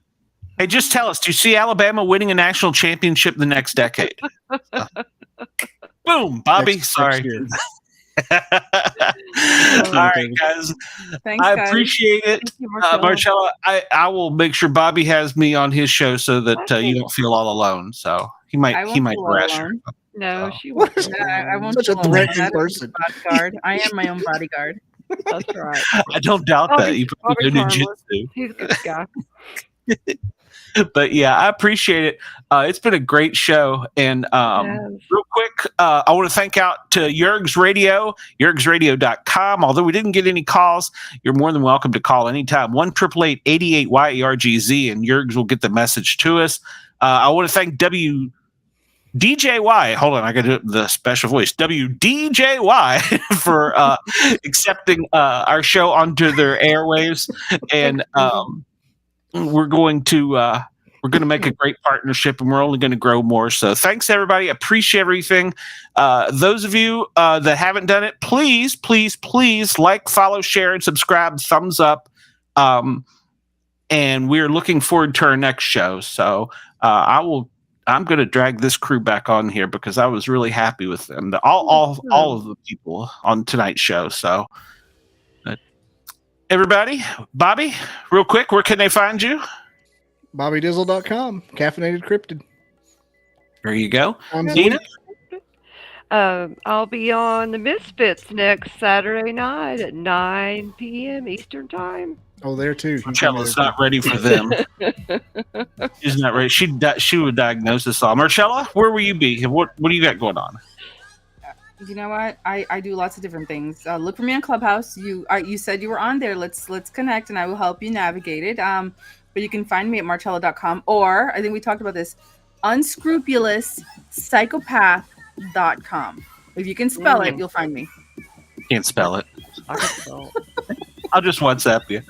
hey, just tell us: do you see Alabama winning a national championship the next decade? Boom, Bobby. Sorry. All right, guys. Thanks, I guys. appreciate it, Marcella. I will make sure Bobby has me on his show so that you don't feel all alone. So he might harass you. No, she won't. No, I won't. Such a threatening person. Bodyguard. I am my own bodyguard. That's right. I don't doubt that. You probably do ninjutsu. He's a good guy. But yeah, I appreciate it. It's been a great show. And real quick, I want to thank out to Yerg's Radio, yergsradio.com. Although we didn't get any calls, you're more than welcome to call anytime. 1-888-88-YERGZ, and Yergs will get the message to us. I want to thank DJY, hold on, I got to do the special voice. WDJY for accepting our show onto their airwaves, and we're going to make a great partnership, and we're only going to grow more. So thanks everybody, appreciate everything. Those of you that haven't done it, please like, follow, share, and subscribe. Thumbs up. And we're looking forward to our next show. So I'm going to drag this crew back on here because I was really happy with them. All of the people on tonight's show. So, everybody, Bobby, real quick, where can they find you? BobbyDizzle.com, caffeinated cryptid. There you go. Nina? I'll be on the Misfits next Saturday night at 9 p.m. Eastern Time. Oh, there too. Marcella's not ready for them. She's not ready. She would diagnose us all. Marcella, where will you be? What do you got going on? You know what? I do lots of different things. Look for me on Clubhouse. You said you were on there. Let's connect, and I will help you navigate it. But you can find me at marcella.com, or I think we talked about this, unscrupulouspsychopath.com. If you can spell it, you'll find me. Can't spell it. I can spell it. I'll just WhatsApp you.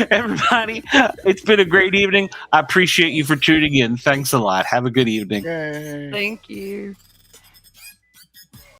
Everybody, it's been a great evening. I appreciate you for tuning in. Thanks a lot. Have a good evening. Yay. Thank you.